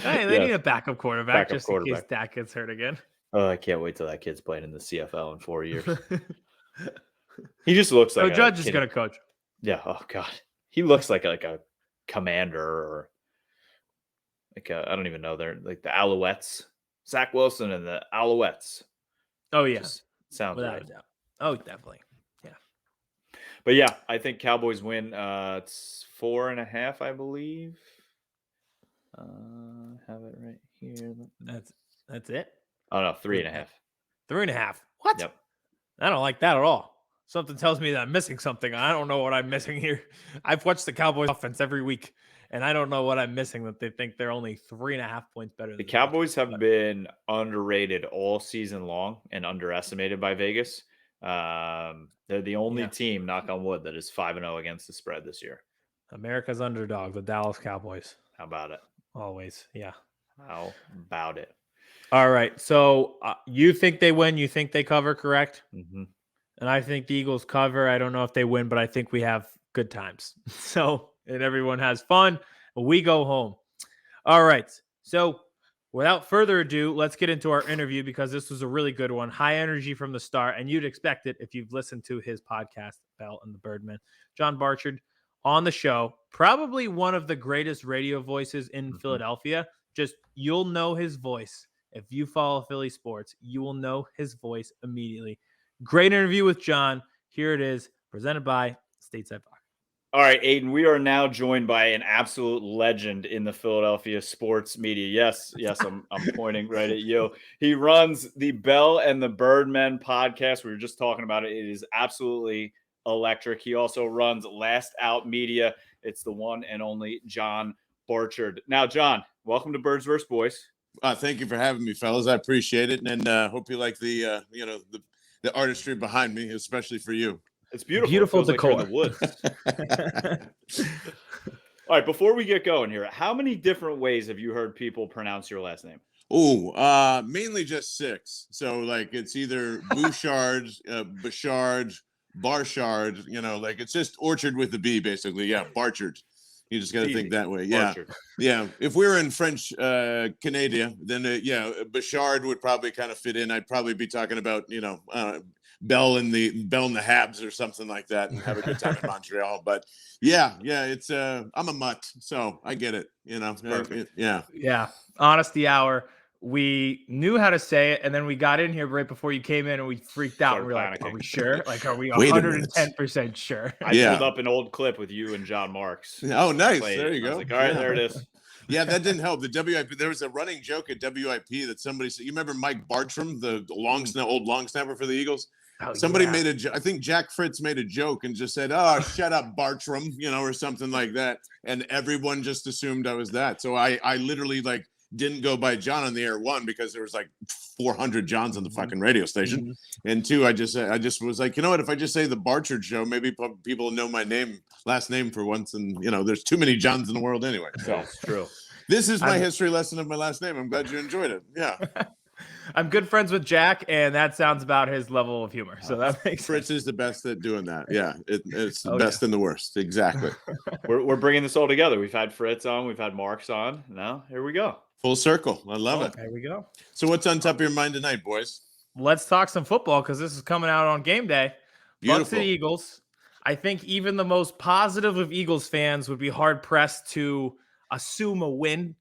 Hey, they need a backup quarterback in case Dak gets hurt again. Oh, I can't wait till that kid's playing in the CFL in 4 years. He just looks like Judge is going to coach. Yeah. Oh God, he looks like a commander, or like I don't even know. They're like the Alouettes. Zach Wilson and the Alouettes. Oh yeah, sounds without right. a doubt. Oh, definitely. Yeah. But yeah, I think Cowboys win. It's 4.5, I believe. Have it right here. That's it. Oh no, 3.5. 3.5. What? Yep. I don't like that at all. Something tells me that I'm missing something. I don't know what I'm missing here. I've watched the Cowboys offense every week, and I don't know what I'm missing that they think they're only 3.5 points better. The Cowboys have been underrated all season long and underestimated by Vegas. They're the only team, knock on wood, that is 5-0 against the spread this year. America's underdog, the Dallas Cowboys. How about it? Always. Yeah. How about it? All right. So you think they win? You think they cover, correct? Mm-hmm. And I think the Eagles cover. I don't know if they win, but I think we have good times. And everyone has fun. We go home. All right. So without further ado, let's get into our interview, because this was a really good one. High energy from the start. And you'd expect it if you've listened to his podcast, Bell and the Birdmen. John Barchard on the show. Probably one of the greatest radio voices in Philadelphia. Just you'll know his voice. If you follow Philly sports, you will know his voice immediately. Great interview with John. Here it is, presented by Stateside Vodka. All right, Aidan, we are now joined by an absolute legend in the Philadelphia sports media. Yes, I'm pointing right at you. He runs the Bell and the Birdmen podcast. We were just talking about it. It is absolutely electric. He also runs Last Out Media. It's the one and only John Barchard. Now, John, welcome to Birds vs. Boys. Thank you for having me, fellas. I appreciate it, and hope you like the the artistry behind me, especially for you. It's beautiful. Beautiful decor. Like you're in the woods. All right, before we get going here, how many different ways have you heard people pronounce your last name? Oh, mainly just 6. So like it's either Bouchard, Barchard, Barchard. Like it's just orchard with the B, basically. Yeah, Barchard. You just got to think that way. Yeah. Barchard. Yeah. If we were in French Canada, then Barchard would probably kind of fit in. I'd probably be talking about, Bell and the Habs or something like that, and have a good time in Montreal. But yeah, it's I'm a mutt, so I get it. Perfect. Yeah. Honesty hour. We knew how to say it, and then we got in here right before you came in, and we freaked out. And we were like, "Are we sure? Like, are we 110% sure?" I pulled up an old clip with you and John Marks. Oh, nice. There you go. I was like, all right, there it is. Yeah, that didn't help. The WIP. There was a running joke at WIP that somebody said. You remember Mike Bartram, the old long snapper for the Eagles? Somebody made I think Jack Fritz made a joke and just said, "Oh, shut up, Bartram," or something like that. And everyone just assumed I was that. So I literally didn't go by John on the air, one, because there was 400 Johns on the fucking radio station. And two, I just was like, you know what, if I just say the Barchard show, maybe people know my last name for once. And, there's too many Johns in the world anyway. So That's true. this is my history lesson of my last name. I'm glad you enjoyed it. Yeah. I'm good friends with Jack, and that sounds about his level of humor. So that makes Fritz sense. is the best at doing that. Yeah. It's the best and the worst. Exactly. We're bringing this all together. We've had Fritz on. We've had Marks on. Now, here we go. Full circle. I love it. There we go. So what's on top of your mind tonight, boys? Let's talk some football because this is coming out on game day. Beautiful. Bucs and Eagles. I think even the most positive of Eagles fans would be hard-pressed to assume a win.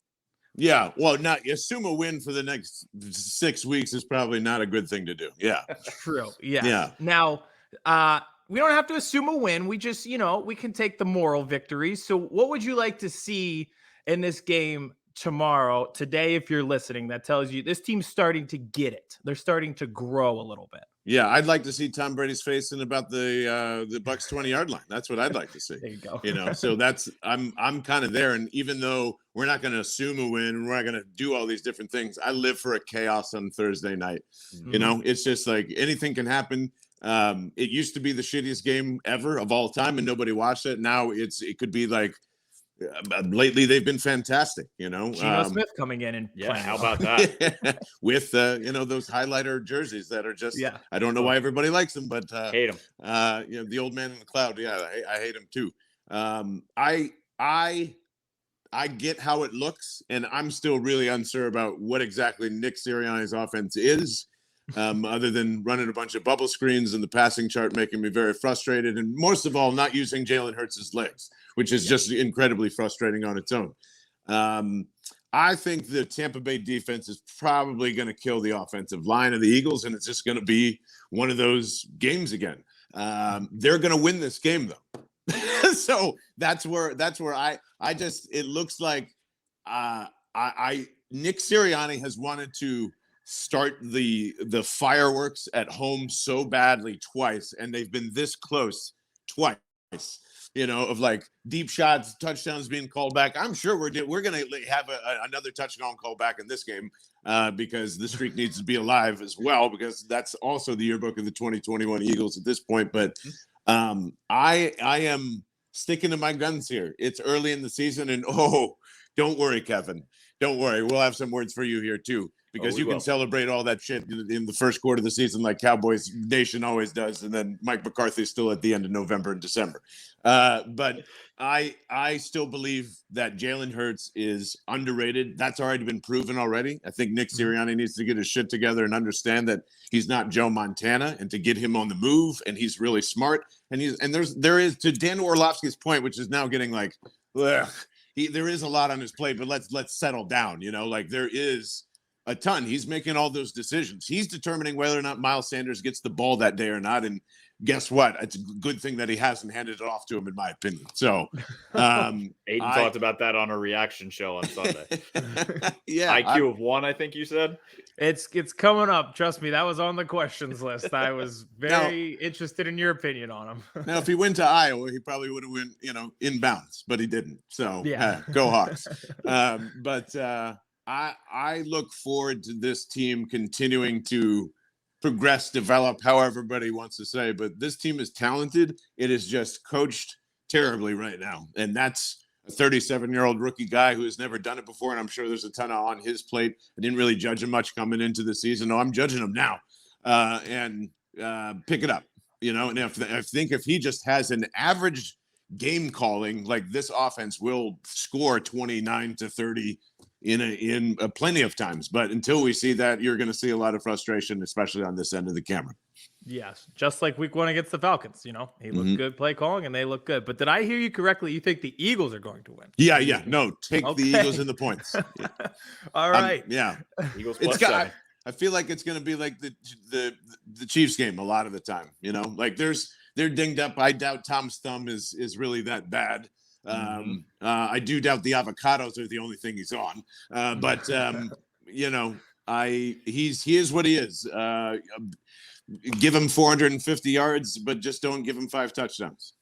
Yeah, well, assume a win for the next 6 weeks is probably not a good thing to do. Yeah. True. Yes. Yeah. Now, we don't have to assume a win. We just, we can take the moral victories. So what would you like to see in this game today, if you're listening, that tells you this team's starting to get it? They're starting to grow a little bit. Yeah, I'd like to see Tom Brady's face in about the Bucs 20-yard line. That's what I'd like to see. There you go. So that's I'm kind of there. And even though we're not going to assume a win, we're not going to do all these different things, I live for a chaos on Thursday night. It's just anything can happen. It used to be the shittiest game ever of all time, and nobody watched it. Now it could be lately they've been fantastic, Geno Smith coming in and playing. How about that? With those highlighter jerseys that are just I don't know why everybody likes them, but hate them. The old man in the cloud. Yeah, I hate him too. I get how it looks, and I'm still really unsure about what exactly Nick Sirianni's offense is. Other than running a bunch of bubble screens and the passing chart making me very frustrated, and most of all, not using Jalen Hurts' legs, which is just incredibly frustrating on its own. I think the Tampa Bay defense is probably going to kill the offensive line of the Eagles, and it's just going to be one of those games again. They're going to win this game, though. So that's where it looks like Nick Sirianni has wanted to start the fireworks at home so badly twice, and they've been this close twice, of deep shots, touchdowns being called back. I'm sure we're going to have another touchdown call back in this game because the streak needs to be alive as well, because that's also the yearbook of the 2021 Eagles at this point. But I am sticking to my guns here. It's early in the season, and don't worry, Kevin. Don't worry. We'll have some words for you here too. Because you can celebrate all that shit in the first quarter of the season like Cowboys Nation always does, and then Mike McCarthy's still at the end of November and December. But I still believe that Jalen Hurts is underrated. That's already been proven already. I think Nick Sirianni needs to get his shit together and understand that he's not Joe Montana, and to get him on the move, and he's really smart. And there is, to Dan Orlovsky's point, which is now getting there is a lot on his plate, but let's settle down. There is a ton. He's making all those decisions. He's determining whether or not Miles Sanders gets the ball that day or not. And guess what? It's a good thing that he hasn't handed it off to him, in my opinion. So Aidan talked about that on a reaction show on Sunday. Yeah. IQ of 1, I think you said. It's coming up. Trust me, that was on the questions list. I was very interested in your opinion on him. Now, if he went to Iowa, he probably would have went, in bounds, but he didn't. So go Hawks. I look forward to this team continuing to progress, develop, however everybody wants to say. But this team is talented. It is just coached terribly right now. And that's a 37-year-old rookie guy who has never done it before. And I'm sure there's a ton on his plate. I didn't really judge him much coming into the season. No, I'm judging him now. And pick it up. And I think if he just has an average game calling, this offense will score 29 to 30 in plenty of times. But until we see that, you're going to see a lot of frustration, especially on this end of the camera. Yes, just like week 1 against the Falcons. He looked good play calling, and they look good. But did I hear you correctly? You think the Eagles are going to win? Yeah. No, take the Eagles in the points. Yeah. All right. Eagles plus 7. I feel like it's going to be like the Chiefs game a lot of the time. They're dinged up. I doubt Tom's thumb is really that bad. I do doubt the avocados are the only thing he's on. But he is what he is. give him 450 yards, but just don't give him 5 touchdowns.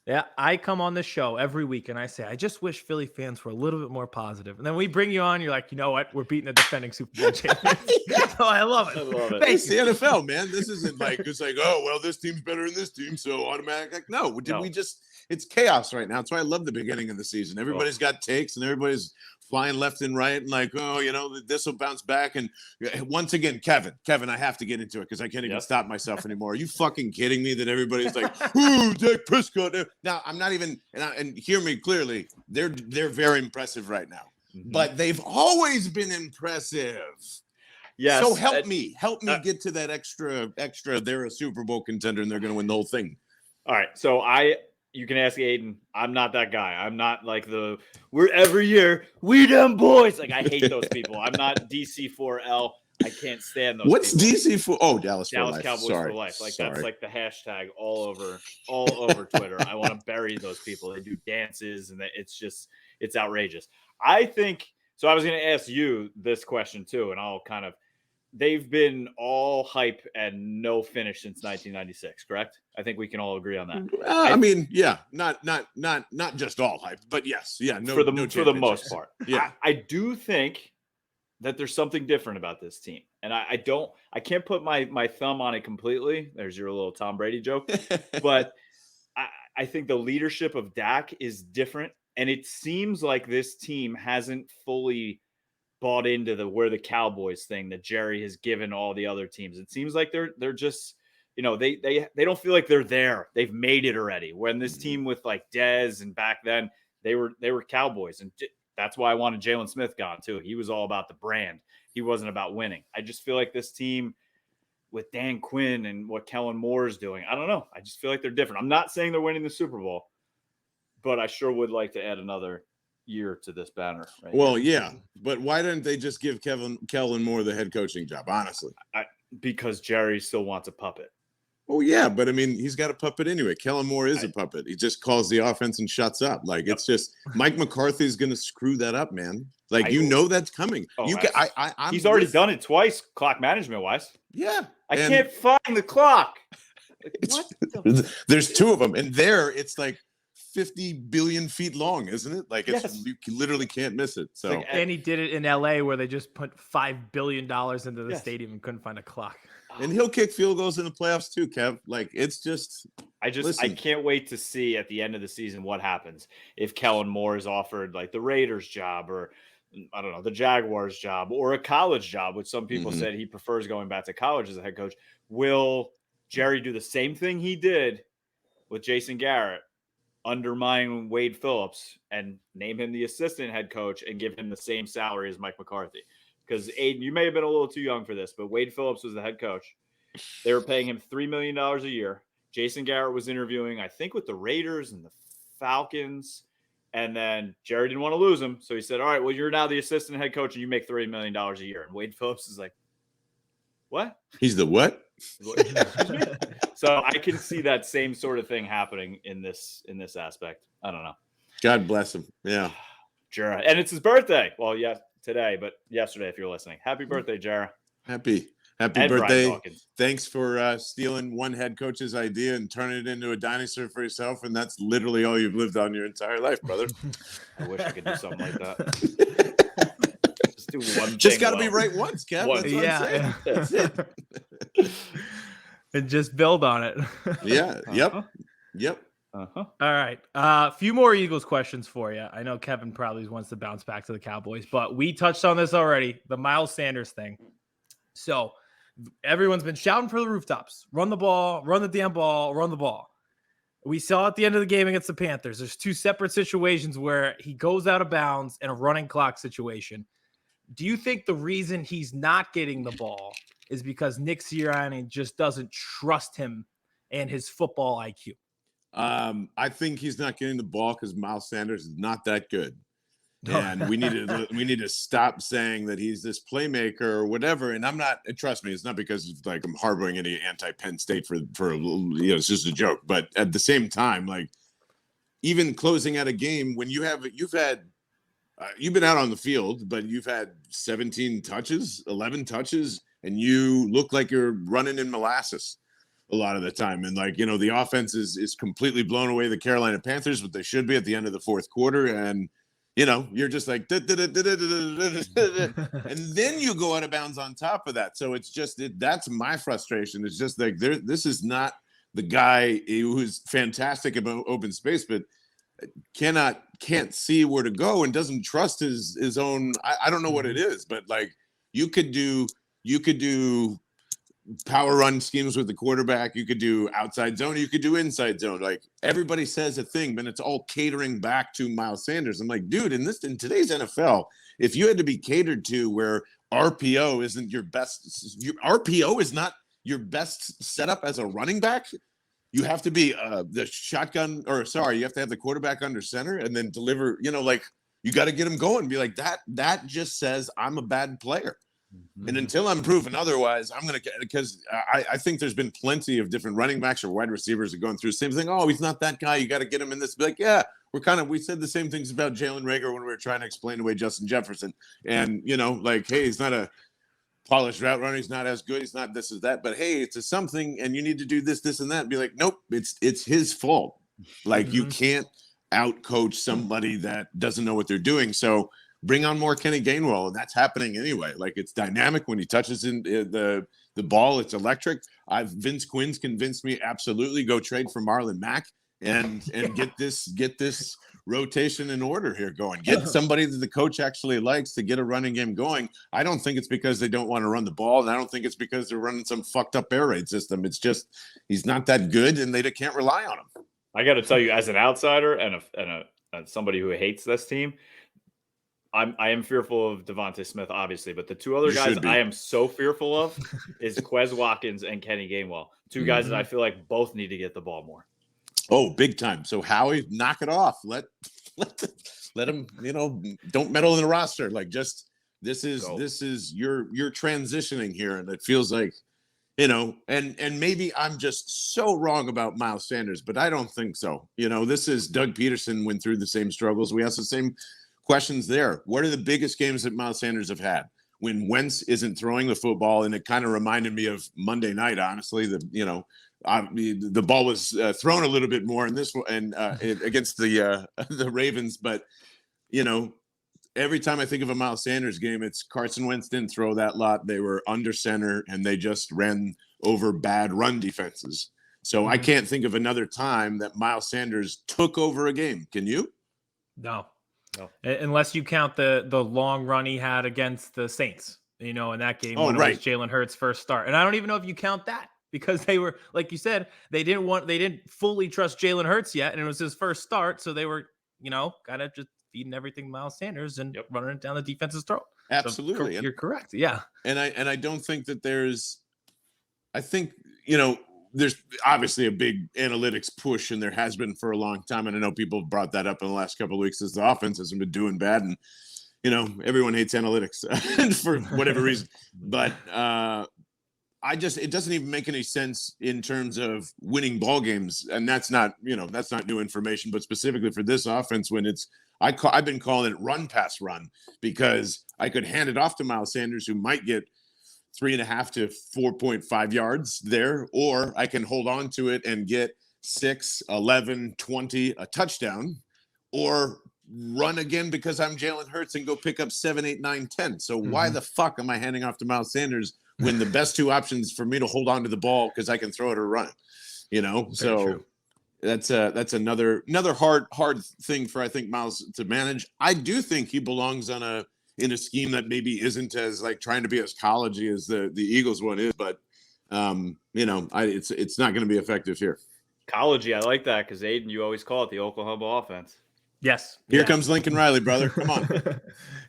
Yeah, I come on this show every week and I say, I just wish Philly fans were a little bit more positive. And then we bring you on, you're like, you know what? We're beating the defending Super Bowl champions. So I love it. It's the NFL, man. This isn't like, it's like, oh, well, this team's better than this team, so automatic. Like, no, it's chaos right now. That's why I love the beginning of the season. Everybody's got takes and everybody's flying left and right and like, oh, this will bounce back. And once again, Kevin, I have to get into it because I can't even stop myself anymore. Are you fucking kidding me that everybody's like, ooh, Dak Prescott? Now, I'm not even, and hear me clearly, they're very impressive right now. But they've always been impressive. Yes. So help me get to that extra. They're a Super Bowl contender and they're going to win the whole thing. All right. So you can ask Aidan. I'm not that guy. I'm not like we're every year, we them boys. Like, I hate those people. I'm not DC4L. I can't stand those What's people. DC4? Oh, Dallas for life. Cowboys Sorry. for life. Like, Sorry. that's like the hashtag all over Twitter. I want to bury those people. They do dances and it's outrageous. I think, so I was going to ask you this question too, and they've been all hype and no finish since 1996, correct? I think we can all agree on that. I mean, yeah, not just all hype, but yes, yeah, for the most part. Yeah, I do think that there's something different about this team, and I can't put my thumb on it completely. There's your little Tom Brady joke, but I think the leadership of Dak is different, and it seems like this team hasn't fully bought into we're the Cowboys thing that Jerry has given all the other teams. It seems like they're just, they don't feel like they're there. They've made it already. When this team with like Dez and back then they were Cowboys, and that's why I wanted Jalen Smith gone too. He was all about the brand. He wasn't about winning. I just feel like this team with Dan Quinn and what Kellen Moore is doing, I don't know. I just feel like they're different. I'm not saying they're winning the Super Bowl, but I sure would like to add another year to this banner. Right? Well, yeah, but why didn't they just give Kellen Moore the head coaching job? Honestly, because Jerry still wants a puppet. Oh yeah, but I mean, he's got a puppet anyway. Kellen Moore is a puppet. He just calls the offense and shuts up. Like it's just Mike McCarthy's going to screw that up, man. Like that's coming. Oh, he's already done it twice, clock management wise. Yeah, I can't find the clock. Like, there's 2 of them, and it's like 50 billion feet long, isn't it? Like you literally can't miss it. So and he did it in LA where they just put $5 billion into the stadium and couldn't find a clock. And he'll kick field goals in the playoffs too, Kev. Like it's just I can't wait to see at the end of the season what happens if Kellen Moore is offered like the Raiders job or I don't know, the Jaguars job or a college job, which some people said he prefers going back to college as a head coach. Will Jerry do the same thing he did with Jason Garrett? Undermine Wade Phillips and name him the assistant head coach and give him the same salary as Mike McCarthy. Because Aidan, you may have been a little too young for this, but Wade Phillips was the head coach. They were paying him $3 million a year. Jason Garrett was interviewing, I think, with the Raiders and the Falcons. And then Jerry didn't want to lose him. So he said, all right, well, you're now the assistant head coach and you make $3 million a year. And Wade Phillips is like, what? He's the what? So I can see that same sort of thing happening in this aspect. I don't know. God bless him. Yeah. Jera. And it's his birthday. Well, yeah, today, but yesterday if you're listening. Happy birthday, Jera. Happy and birthday. Thanks for stealing one head coach's idea and turning it into a dinosaur for yourself. And that's literally all you've lived on your entire life, brother. I wish I could do something like that. Just do one Just got to be right once, Kev. That's it. And just build on it. Yeah. Yep. All right. A few more Eagles questions for you. I know Kevin probably wants to bounce back to the Cowboys, but we touched on this already, the Miles Sanders thing. So everyone's been shouting for the rooftops. Run the ball, run the damn ball, run the ball. We saw at the end of the game against the Panthers, there's 2 separate situations where he goes out of bounds in a running clock situation. Do you think the reason he's not getting the ball is because Nick Sirianni just doesn't trust him and his football IQ? I think he's not getting the ball because Miles Sanders is not that good. And we need to stop saying that he's this playmaker or whatever. And I'm not, trust me, it's not because it's like I'm harboring any anti-Penn State for it's just a joke. But at the same time, like even closing out a game when you've been out on the field, but you've had 17 touches, 11 touches. and you look like you're running in molasses a lot of the time. And like, the offense is completely blown away the Carolina Panthers, but they should be at the end of the fourth quarter. And, you're just like, and then you go out of bounds on top of that. So it's just, that's my frustration. It's just like, this is not the guy who's fantastic about open space, but can't see where to go and doesn't trust his own. I don't know what it is, but like you could do power run schemes with the quarterback. You could do outside zone. You could do inside zone. Like everybody says a thing, but it's all catering back to Miles Sanders. I'm like, dude, in today's NFL, if you had to be catered to where RPO isn't your best, RPO is not your best setup as a running back. You have to be the shotgun, you have to have the quarterback under center and then deliver, like you got to get him going. Be like that just says I'm a bad player. Mm-hmm. And until I'm proven otherwise, I'm going to, because I think there's been plenty of different running backs or wide receivers that are going through the same thing. Oh, he's not that guy. You got to get him in this. Be like, yeah, we said the same things about Jalen Reagor when we were trying to explain away Justin Jefferson. And, like, hey, he's not a polished route runner. He's not as good. He's not this is that. But hey, it's a something, and you need to do this, and that. Be like, nope, it's his fault. Like you can't out-coach somebody that doesn't know what they're doing. So bring on more Kenny Gainwell, and that's happening anyway. Like it's dynamic when he touches in the ball. It's electric. Vince Quinn's convinced me absolutely go trade for Marlon Mack and get this rotation in order here going. Get somebody that the coach actually likes to get a running game going. I don't think it's because they don't want to run the ball, and I don't think it's because they're running some fucked up air raid system. It's just he's not that good, and they can't rely on him. I got to tell you, as an outsider and somebody who hates this team, I am fearful of Devontae Smith, obviously, but the two other guys I am so fearful of is Quez Watkins and Kenny Gainwell. Two guys that I feel like both need to get the ball more. Oh, big time. So Howie, knock it off. Let him, don't meddle in the roster. Like this is you're transitioning here, and it feels like, and maybe I'm just so wrong about Miles Sanders, but I don't think so. This is Doug Peterson went through the same struggles. We asked the same questions there. What are the biggest games that Miles Sanders have had? When Wentz isn't throwing the football, and it kind of reminded me of Monday night, honestly. The ball was thrown a little bit more in this one and against the Ravens, but every time I think of a Miles Sanders game, it's Carson Wentz didn't throw that lot. They were under center and they just ran over bad run defenses. So I can't think of another time that Miles Sanders took over a game. Can you? No. Unless you count the long run he had against the Saints, in that game when it was Jalen Hurts' first start. And I don't even know if you count that, because they were, like you said, they didn't fully trust Jalen Hurts yet, and it was his first start, so they were, kind of just feeding everything to Miles Sanders and running it down the defense's throat. Absolutely. So, you're correct. Yeah. And I don't think that there's obviously a big analytics push, and there has been for a long time. And I know people have brought that up in the last couple of weeks as the offense hasn't been doing bad. And, everyone hates analytics for whatever reason. But it doesn't even make any sense in terms of winning ball games. And that's not new information, but specifically for this offense, when I've been calling it run pass run, because I could hand it off to Miles Sanders, who might get 3.5 to 4.5 yards there, or I can hold on to it and get 6, 11, 20, a touchdown, or run again because I'm Jalen Hurts and go pick up 7, 8, 9, 10. So why the fuck am I handing off to Miles Sanders when the best two options for me to hold on to the ball because I can throw it or run it, So true. That's another hard thing for, I think, Miles to manage. I do think he belongs in a scheme that maybe isn't as like trying to be as collegey as the Eagles one is, but it's not going to be effective here. Collegey, I like that, because Aidan, you always call it the Oklahoma offense. Yes. Here comes Lincoln Riley, brother. Come on.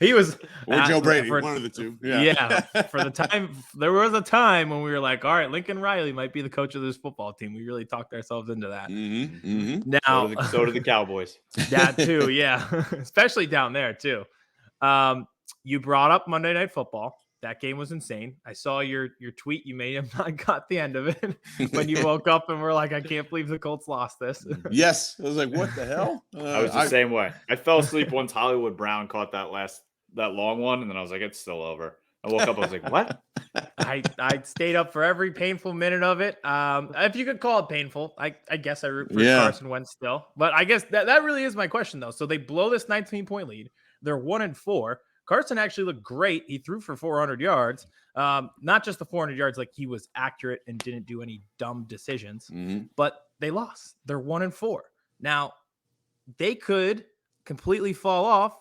He was or Joe Brady, one of the two. Yeah. For the time, there was a time when we were like, all right, Lincoln Riley might be the coach of this football team. We really talked ourselves into that. Now, so do the Cowboys. That too, yeah. Especially down there too. You brought up Monday Night Football. That game was insane. I saw your tweet. You may have not got the end of it when you woke up and were like, I can't believe the Colts lost this. Yes. I was like, what the hell? I was the same way. I fell asleep once Hollywood Brown caught that long one, and then I was like, it's still over. I woke up, I was like, what? I stayed up for every painful minute of it. If you could call it painful, I guess I root for Carson Wentz still. But I guess that really is my question, though. So they blow this 19-point lead. They're 1-4. Carson actually looked great. He threw for 400 yards. Not just the 400 yards, like he was accurate and didn't do any dumb decisions. But they lost. They're 1-4. Now, they could completely fall off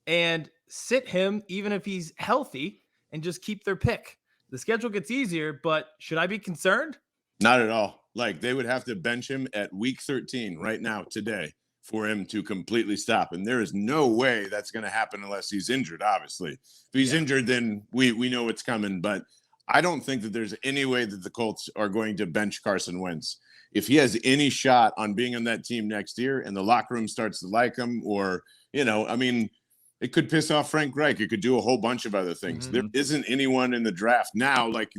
and sit him even if he's healthy and just keep their pick. The schedule gets easier, but should I be concerned? Not at all. Like, they would have to bench him at week 13 right now, today, for him to completely stop. And there is no way that's going to happen unless he's injured, obviously. If he's injured, then we know it's coming. But I don't think that there's any way that the Colts are going to bench Carson Wentz. If he has any shot on being on that team next year and the locker room starts to like him, or, I mean, it could piss off Frank Reich. It could do a whole bunch of other things. There isn't anyone in the draft now. Like,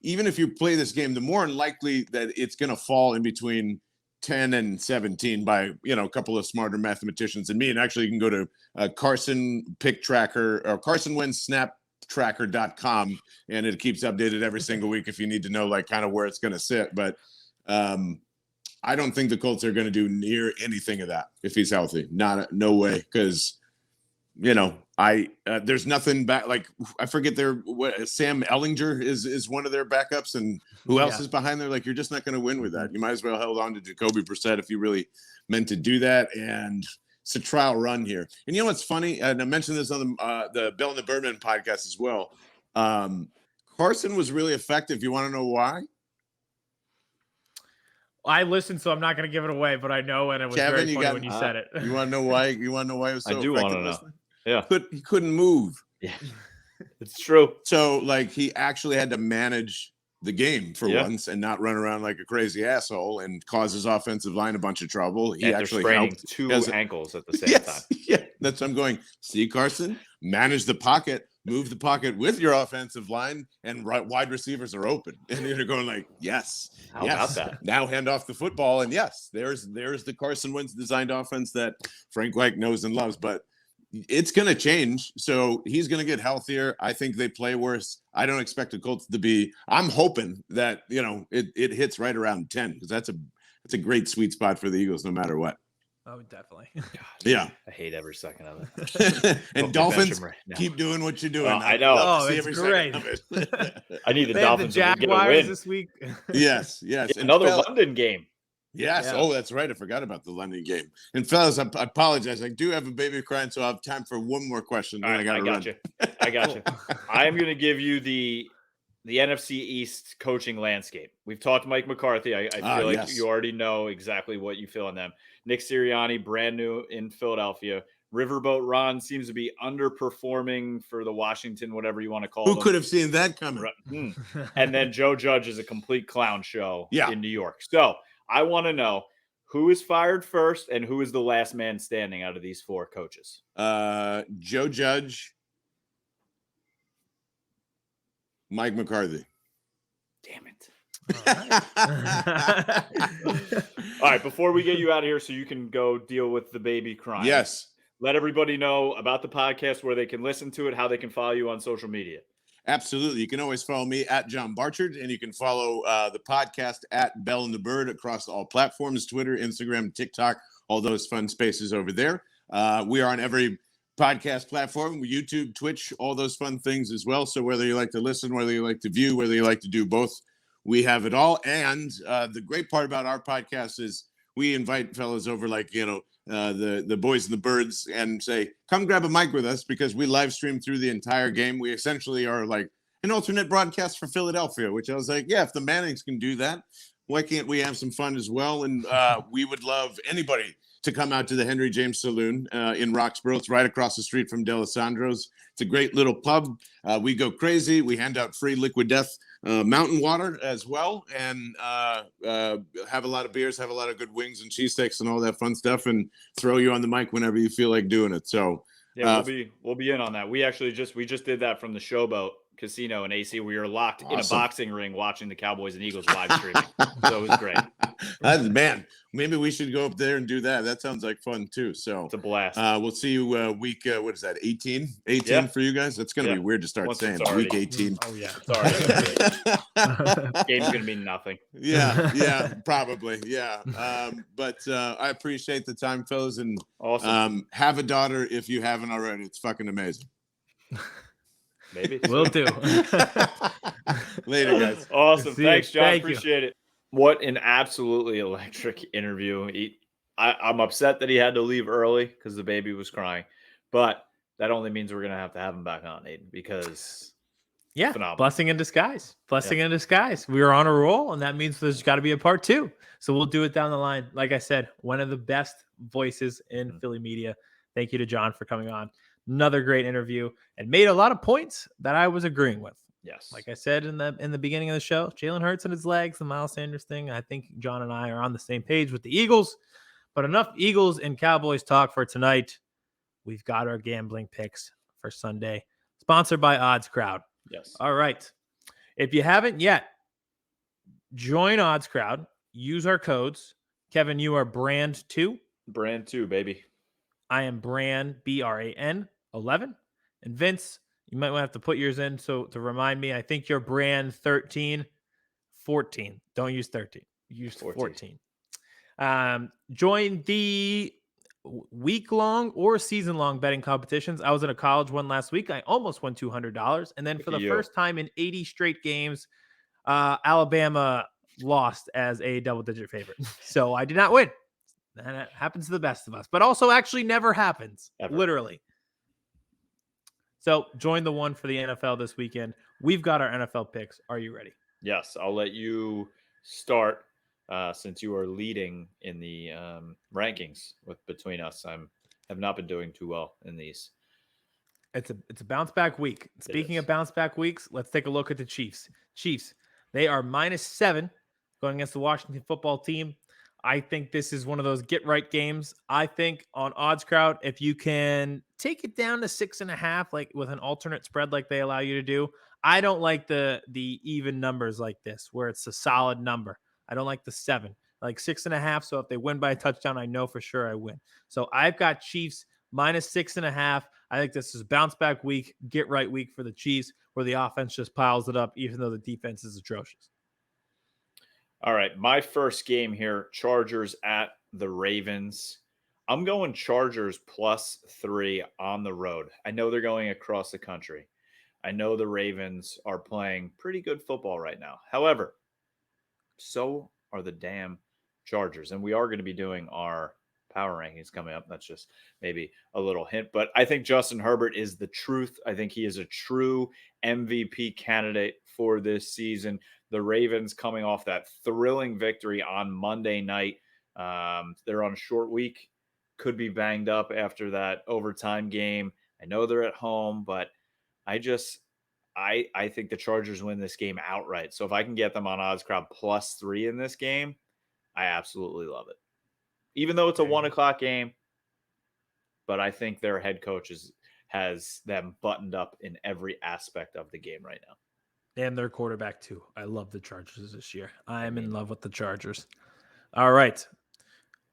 even if you play this game, the more likely that it's going to fall in between 10 and 17 by, a couple of smarter mathematicians than me. And actually, you can go to Carson Pick Tracker or Carson Wentz Snap Tracker.com, and it keeps updated every single week if you need to know, like, kind of where it's going to sit. But I don't think the Colts are going to do near anything of that if he's healthy. No way, because there's nothing back. Like, I forget Sam Ellinger is one of their backups, and who else is behind there? Like, you're just not going to win with that. You might as well hold on to Jacoby Brissett if you really meant to do that. And it's a trial run here. And you know what's funny? And I mentioned this on the Bill and the Birdmen podcast as well. Carson was really effective. You want to know why? I listened, so I'm not going to give it away, but I know, and it was Kevin, very funny when you said it. You want to know why? You want to know why it was so I do effective? want to know. Yeah. He couldn't move. Yeah. It's true. So, like, he actually had to manage the game for once and not run around like a crazy asshole and cause his offensive line a bunch of trouble. He actually helped. Two ankles at the same time. Yeah, that's what I'm going. See, Carson, manage the pocket, move the pocket with your offensive line, and wide receivers are open. And you're going like, yes. How about that? Now hand off the football, and yes, there's the Carson Wentz designed offense that Frank Reich knows and loves. But it's going to change. So he's going to get healthier. I think they play worse. I don't expect the Colts to be. I'm hoping that it hits right around 10, because that's a great sweet spot for the Eagles no matter what. Oh, definitely. Yeah. I hate every second of it. And Dolphins, keep doing what you're doing. I know. Oh, it's great. I need the They Dolphins the to get a Jaguars win. this week. Yes. Another London game. Yes. Yeah. Oh, that's right. I forgot about the London game. And fellas, I apologize. I do have a baby crying, so I have time for one more question. All right, I got you. I am going to give you the NFC East coaching landscape. We've talked to Mike McCarthy. I feel like you already know exactly what you feel on them. Nick Sirianni, brand new in Philadelphia. Riverboat Ron seems to be underperforming for the Washington, whatever you want to call them. Who could have seen that coming? And then Joe Judge is a complete clown show in New York. So I want to know who is fired first and who is the last man standing out of these four coaches. Joe Judge, Mike McCarthy. Damn it. All right, before we get you out of here so you can go deal with the baby crying. Yes. Let everybody know about the podcast, where they can listen to it, how they can follow you on social media. Absolutely. You can always follow me at John Barchard, and you can follow the podcast at Bell and the Bird across all platforms, Twitter, Instagram, TikTok, all those fun spaces over there. We are on every podcast platform, YouTube, Twitch, all those fun things as well. So whether you like to listen, whether you like to view, whether you like to do both, we have it all. And the great part about our podcast is we invite fellas over, like, the boys and the birds, and say, come grab a mic with us, because we live stream through the entire game. We essentially are like an alternate broadcast for Philadelphia, which I was like, yeah, if the Mannings can do that, why can't we have some fun as well? And we would love anybody to come out to the Henry James Saloon in Roxborough. It's right across the street from D'Alessandro's. It's a great little pub. We go crazy. We hand out free Liquid Death mountain water as well, and have a lot of beers, have a lot of good wings and cheesesteaks and all that fun stuff, and throw you on the mic whenever you feel like doing it. So yeah, we'll be in on that. We actually just did that from the Showboat Casino in AC. We were locked in a boxing ring watching the Cowboys and Eagles live streaming. So it was great. Man, Maybe we should go up there and do that. That sounds like fun too. So It's a blast. we'll see you week. What is that? 18 Yeah. for you guys. That's gonna Yeah. be weird to start Once saying it's already- week 18. Oh yeah. Sorry. Game's going to mean nothing. Yeah, probably. Yeah. But I appreciate the time, fellas, and Awesome. have a daughter if you haven't already. It's fucking amazing. Maybe. Will do. Later, guys. Awesome. See you. Thanks, John. Thank you. Appreciate it. What an absolutely electric interview. I'm upset that he had to leave early because the baby was crying, but that only means we're going to have him back on, Aidan, because Yeah, phenomenal. blessing in disguise. Blessing in disguise. We were on a roll, and that means there's got to be a part 2. So we'll do it down the line. Like I said, one of the best voices in Philly media. Thank you to John for coming on. Another great interview, and made a lot of points that I was agreeing with. Yes. Like I said in the beginning of the show, Jalen Hurts and his legs, the Miles Sanders thing. I think John and I are on the same page with the Eagles. But enough Eagles and Cowboys talk for tonight. We've got our gambling picks for Sunday, sponsored by Odds Crowd. Yes. All right. If you haven't yet, join Odds Crowd. Use our codes. Kevin, you are brand 2. Brand 2, baby. I am brand BRAN 11. And Vince, you might have to put yours in. So to remind me, I think you're brand 13, 14. Don't use 13. Use 14. Join the week-long or season-long betting competitions. I was in a college one last week. I almost won $200. And then for the first time in 80 straight games, Alabama lost as a double-digit favorite. So I did not win. That happens to the best of us, but also actually never happens. Ever. Literally. So join the one for the NFL this weekend. We've got our NFL picks. Are you ready? Yes. I'll let you start since you are leading in the rankings between us. Have not been doing too well in these. It's a bounce back week. Speaking of bounce back weeks, let's take a look at the Chiefs. Chiefs, they are -7 going against the Washington football team. I think this is one of those get right games. I think on Odds Crowd, if you can take it down to 6.5, like with an alternate spread like they allow you to do, I don't like the even numbers like this where it's a solid number. I don't like the 7, like 6.5. So if they win by a touchdown, I know for sure I win. So I've got Chiefs -6.5. I think this is bounce back week, get right week for the Chiefs, where the offense just piles it up, even though the defense is atrocious. All right, my first game here, Chargers at the Ravens. I'm going Chargers +3 on the road. I know they're going across the country. I know the Ravens are playing pretty good football right now. However, so are the damn Chargers. And we are going to be doing our power rankings coming up. That's just maybe a little hint. But I think Justin Herbert is the truth. I think he is a true MVP candidate for this season. The Ravens coming off that thrilling victory on Monday night. They're on a short week. Could be banged up after that overtime game. I know they're at home, but I think the Chargers win this game outright. So if I can get them on Odds Crowd +3 in this game, I absolutely love it. Even though it's a 1:00 game, but I think their head coach has them buttoned up in every aspect of the game right now. And their quarterback, too. I love the Chargers this year. I am in love with the Chargers. All right.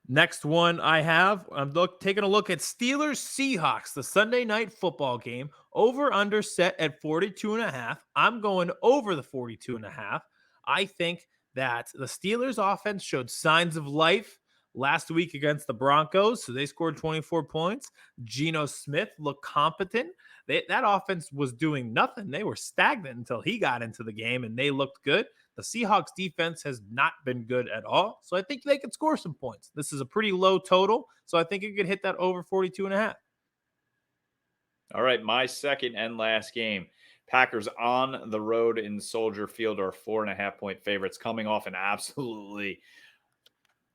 Next one I have, I'm taking a look at Steelers-Seahawks, the Sunday night football game. Over-under set at 42.5. I'm going over the 42.5. I think that the Steelers offense showed signs of life last week against the Broncos, so they scored 24 points. Geno Smith looked competent. That offense was doing nothing. They were stagnant until he got into the game, and they looked good. The Seahawks defense has not been good at all, so I think they could score some points. This is a pretty low total, so I think you could hit that over 42.5. All right, my second and last game. Packers on the road in Soldier Field are 4.5-point favorites, coming off an absolutely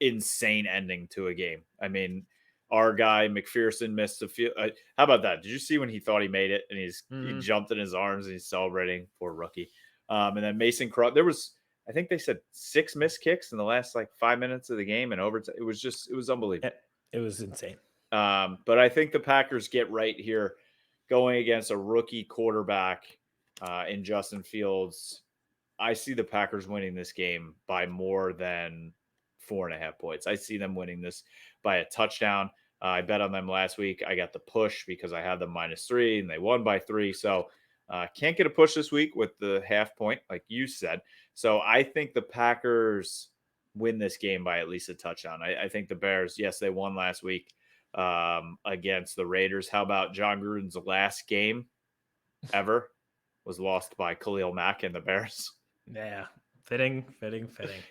insane ending to a game. I mean, our guy McPherson missed a field. How about that? Did you see when he thought he made it and he jumped in his arms and he's celebrating? Poor rookie. And then Mason Crosby. There was, I think they said 6 missed kicks in the last 5 minutes of the game and overtime. It was unbelievable. It was insane. But I think the Packers get right here, going against a rookie quarterback in Justin Fields. I see the Packers winning this game by more than 4.5 points. I see them winning this by a touchdown. I bet on them last week. I got the push because I had them -3 and they won by 3. So can't get a push this week with the half point, like you said. So I think the Packers win this game by at least a touchdown. I think the Bears, yes, they won last week against the Raiders. How about John Gruden's last game ever was lost by Khalil Mack and the Bears? Yeah. Fitting.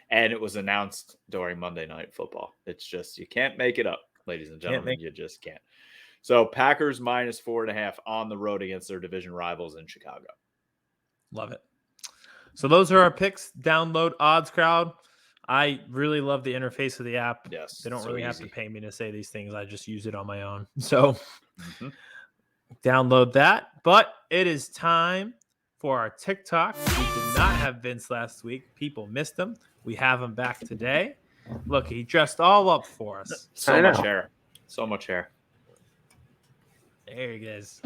And it was announced during Monday Night Football. It's just, you can't make it up, ladies and gentlemen. You just can't. So Packers -4.5 on the road against their division rivals in Chicago. Love it. So those are our picks. Download Odds Crowd. I really love the interface of the app. Yes. They don't so really have easy. to pay me to say these things. I just use it on my own. So download that. But it is time for our TikTok. We did not have Vince last week. People missed him. We have him back today. Look, he dressed all up for us. So much hair. So much hair. There he is.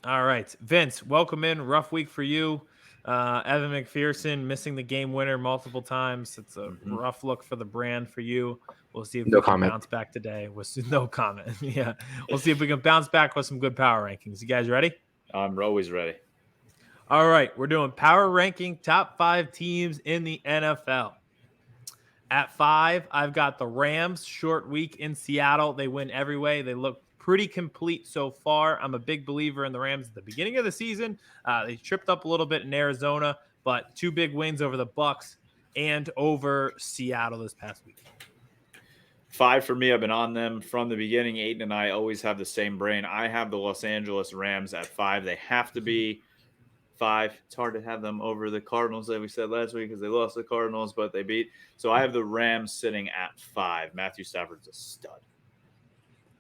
All right. Vince, welcome in. Rough week for you. Evan McPherson missing the game winner multiple times. It's a rough look for the brand for you. We'll see if we can bounce back today. No comment. Yeah. We'll see if we can bounce back with some good power rankings. You guys ready? I'm always ready. All right. We're doing power ranking top 5 teams in the NFL. At 5, I've got the Rams. Short week in Seattle. They win every way. They look pretty complete so far. I'm a big believer in the Rams at the beginning of the season. They tripped up a little bit in Arizona, but 2 big wins over the Bucs and over Seattle this past week. 5 for me. I've been on them from the beginning. Aidan and I always have the same brain. I have the Los Angeles Rams at 5. They have to be 5. It's hard to have them over the Cardinals, like we said last week, because they lost the Cardinals, but they beat. So I have the Rams sitting at 5. Matthew Stafford's a stud.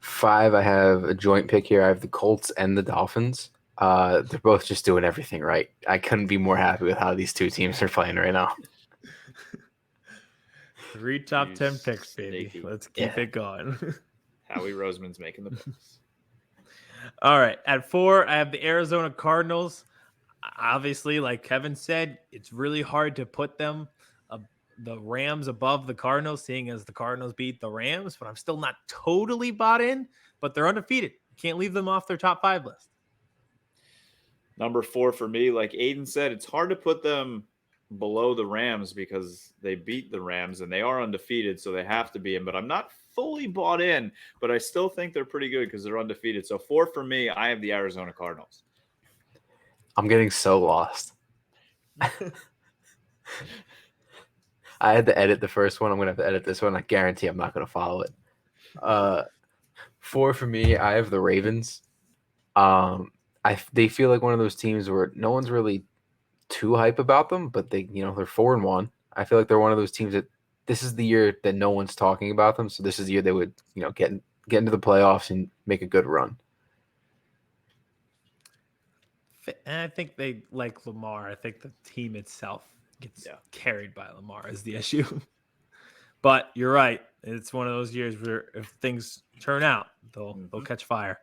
5, I have a joint pick here. I have the Colts and the Dolphins. They're both just doing everything right. I couldn't be more happy with how these two teams are playing right now. 3 top 10 picks, baby. Sneaky. Let's keep it going. Howie Roseman's making the picks. All right. At 4, I have the Arizona Cardinals. Obviously, like Kevin said, it's really hard to put them the Rams above the Cardinals, seeing as the Cardinals beat the Rams, but I'm still not totally bought in, but they're undefeated. Can't leave them off their top 5 list. Number 4 for me, like Aidan said, it's hard to put them below the Rams because they beat the Rams and they are undefeated, so they have to be in, but I'm not fully bought in, but I still think they're pretty good because they're undefeated. So 4 for me, I have the Arizona Cardinals. I'm getting so lost. I had to edit the first one. I'm going to have to edit this one. I guarantee I'm not going to follow it. 4 for me, I have the Ravens. They feel like one of those teams where no one's really too hype about them, but they're 4-1. I feel like they're one of those teams that this is the year that no one's talking about them. So this is the year they would, get into the playoffs and make a good run. And I think they like Lamar. I think the team itself gets carried by Lamar is the issue. But you're right. It's one of those years where if things turn out, they'll catch fire.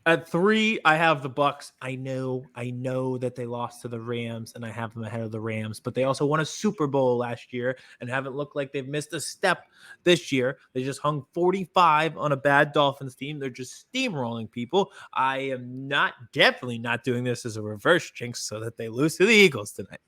At 3, I have the Bucs. I know that they lost to the Rams, and I have them ahead of the Rams, but they also won a Super Bowl last year and haven't looked like they've missed a step this year. They just hung 45 on a bad Dolphins team. They're just steamrolling people. I am definitely not doing this as a reverse jinx so that they lose to the Eagles tonight.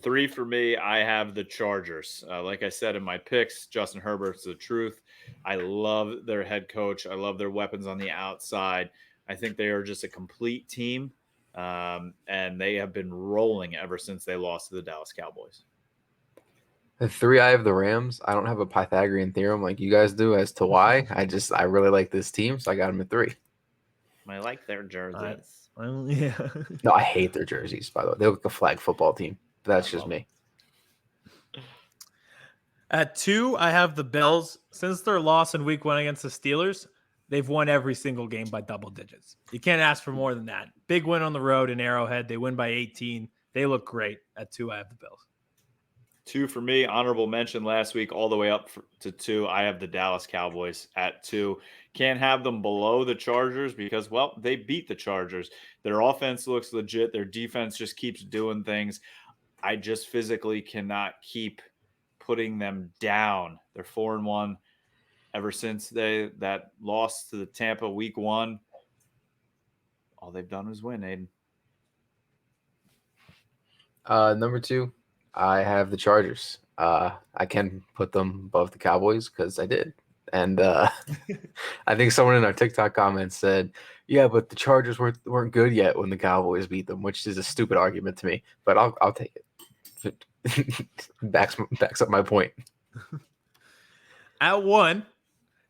3 for me, I have the Chargers. Like I said in my picks, Justin Herbert's the truth. I love their head coach. I love their weapons on the outside. I think they are just a complete team, and they have been rolling ever since they lost to the Dallas Cowboys. At 3, I have the Rams. I don't have a Pythagorean theorem like you guys do as to why. I really like this team, so I got them at 3. I like their jerseys. No, I hate their jerseys, by the way. They look like a flag football team. That's just me. At 2, I have the Bills. Since their loss in week 1 against the Steelers, they've won every single game by double digits. You can't ask for more than that. Big win on the road in Arrowhead. They win by 18. They look great. At 2, I have the Bills. 2 for me, honorable mention last week all the way up to 2. I have the Dallas Cowboys at 2. Can't have them below the Chargers because, well, they beat the Chargers. Their offense looks legit. Their defense just keeps doing things. I just physically cannot keep putting them down. They're 4-1 ever since that loss to the Tampa week 1. All they've done is win, Aidan. Number 2, I have the Chargers. I can put them above the Cowboys because I did. And I think someone in our TikTok comments said, yeah, but the Chargers weren't good yet when the Cowboys beat them, which is a stupid argument to me, but I'll take it. Backs up my point. At 1,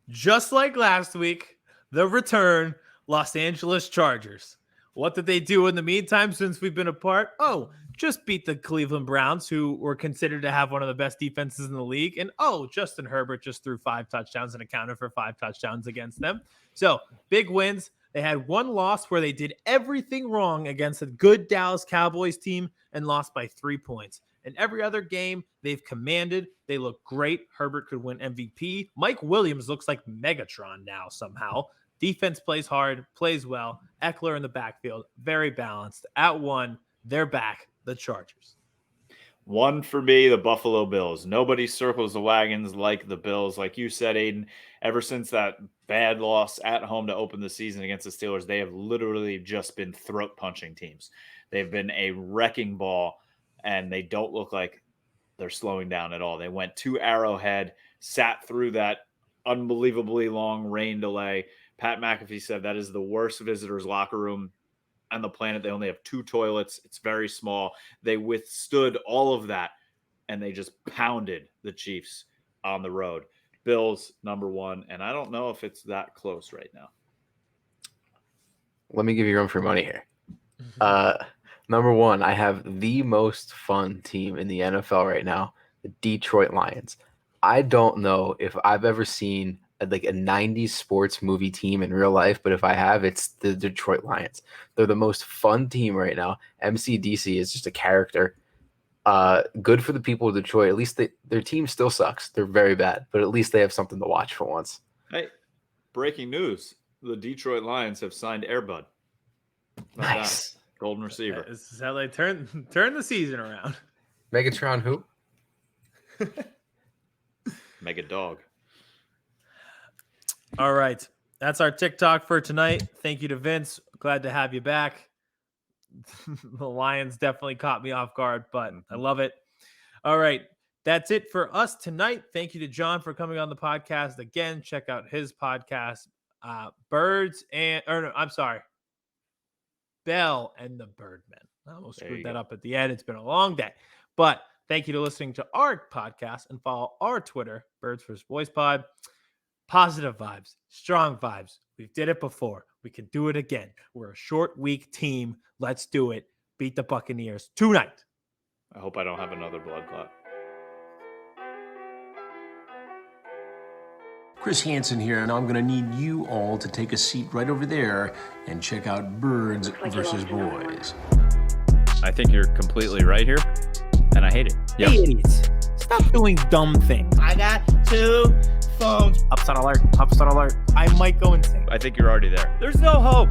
just like last week, the return Los Angeles Chargers. What did they do in the meantime since we've been apart? Oh, just beat the Cleveland Browns, who were considered to have one of the best defenses in the league. And Justin Herbert just threw 5 touchdowns and accounted for 5 touchdowns against them. So big wins. They had one loss where they did everything wrong against a good Dallas Cowboys team and lost by 3 points. In every other game, they've commanded. They look great. Herbert could win MVP. Mike Williams looks like Megatron now somehow. Defense plays hard, plays well. Eckler in the backfield, very balanced. At 1, they're back, the Chargers. 1 for me, the Buffalo Bills. Nobody circles the wagons like the Bills. Like you said, Aidan, ever since that bad loss at home to open the season against the Steelers, they have literally just been throat-punching teams. They've been a wrecking ball, and they don't look like they're slowing down at all. They went to Arrowhead, sat through that unbelievably long rain delay. Pat McAfee said that is the worst visitors' locker room on the planet. They only have 2 toilets. It's very small. They withstood all of that, and they just pounded the Chiefs on the road. Bills, number 1, and I don't know if it's that close right now. Let me give you room for money here. Number 1, I have the most fun team in the NFL right now, the Detroit Lions. I don't know if I've ever seen like a 90s sports movie team in real life, but if I have, it's the Detroit Lions. They're the most fun team right now. MCDC is just a character. Good for the people of Detroit. At least their team still sucks. They're very bad, but at least they have something to watch for once. Hey, breaking news. The Detroit Lions have signed Air Bud. Nice. Golden receiver. This is how they turn the season around. Megatron who? Mega Dog. All right. That's our TikTok for tonight. Thank you to Vince. Glad to have you back. The Lions definitely caught me off guard, but I love it. All right. That's it for us tonight. Thank you to John for coming on the podcast. Again, check out his podcast, Bell and the Birdmen. I almost screwed that up at the end. It's been a long day. But thank you to listening to our podcast and follow our Twitter, Birds vs. Boys Pod. Positive vibes, strong vibes. We did it before. We can do it again. We're a short week team. Let's do it. Beat the Buccaneers tonight. I hope I don't have another blood clot. Chris Hansen here, and I'm going to need you all to take a seat right over there and check out Birds vs. Boys. I think you're completely right here, and I hate it. Yep. Hey, idiots. Stop doing dumb things. I got 2 phones. Upset alert. Upset alert. I might go insane. I think you're already there. There's no hope.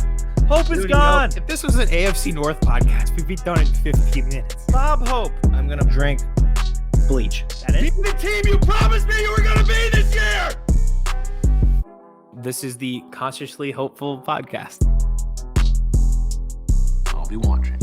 Hope is gone. If this was an AFC North podcast, we'd be done in 15 minutes. Bob Hope. I'm going to drink bleach. That is the team you promised me you were going to be this year. This is the Consciously Hopeful podcast. I'll be watching.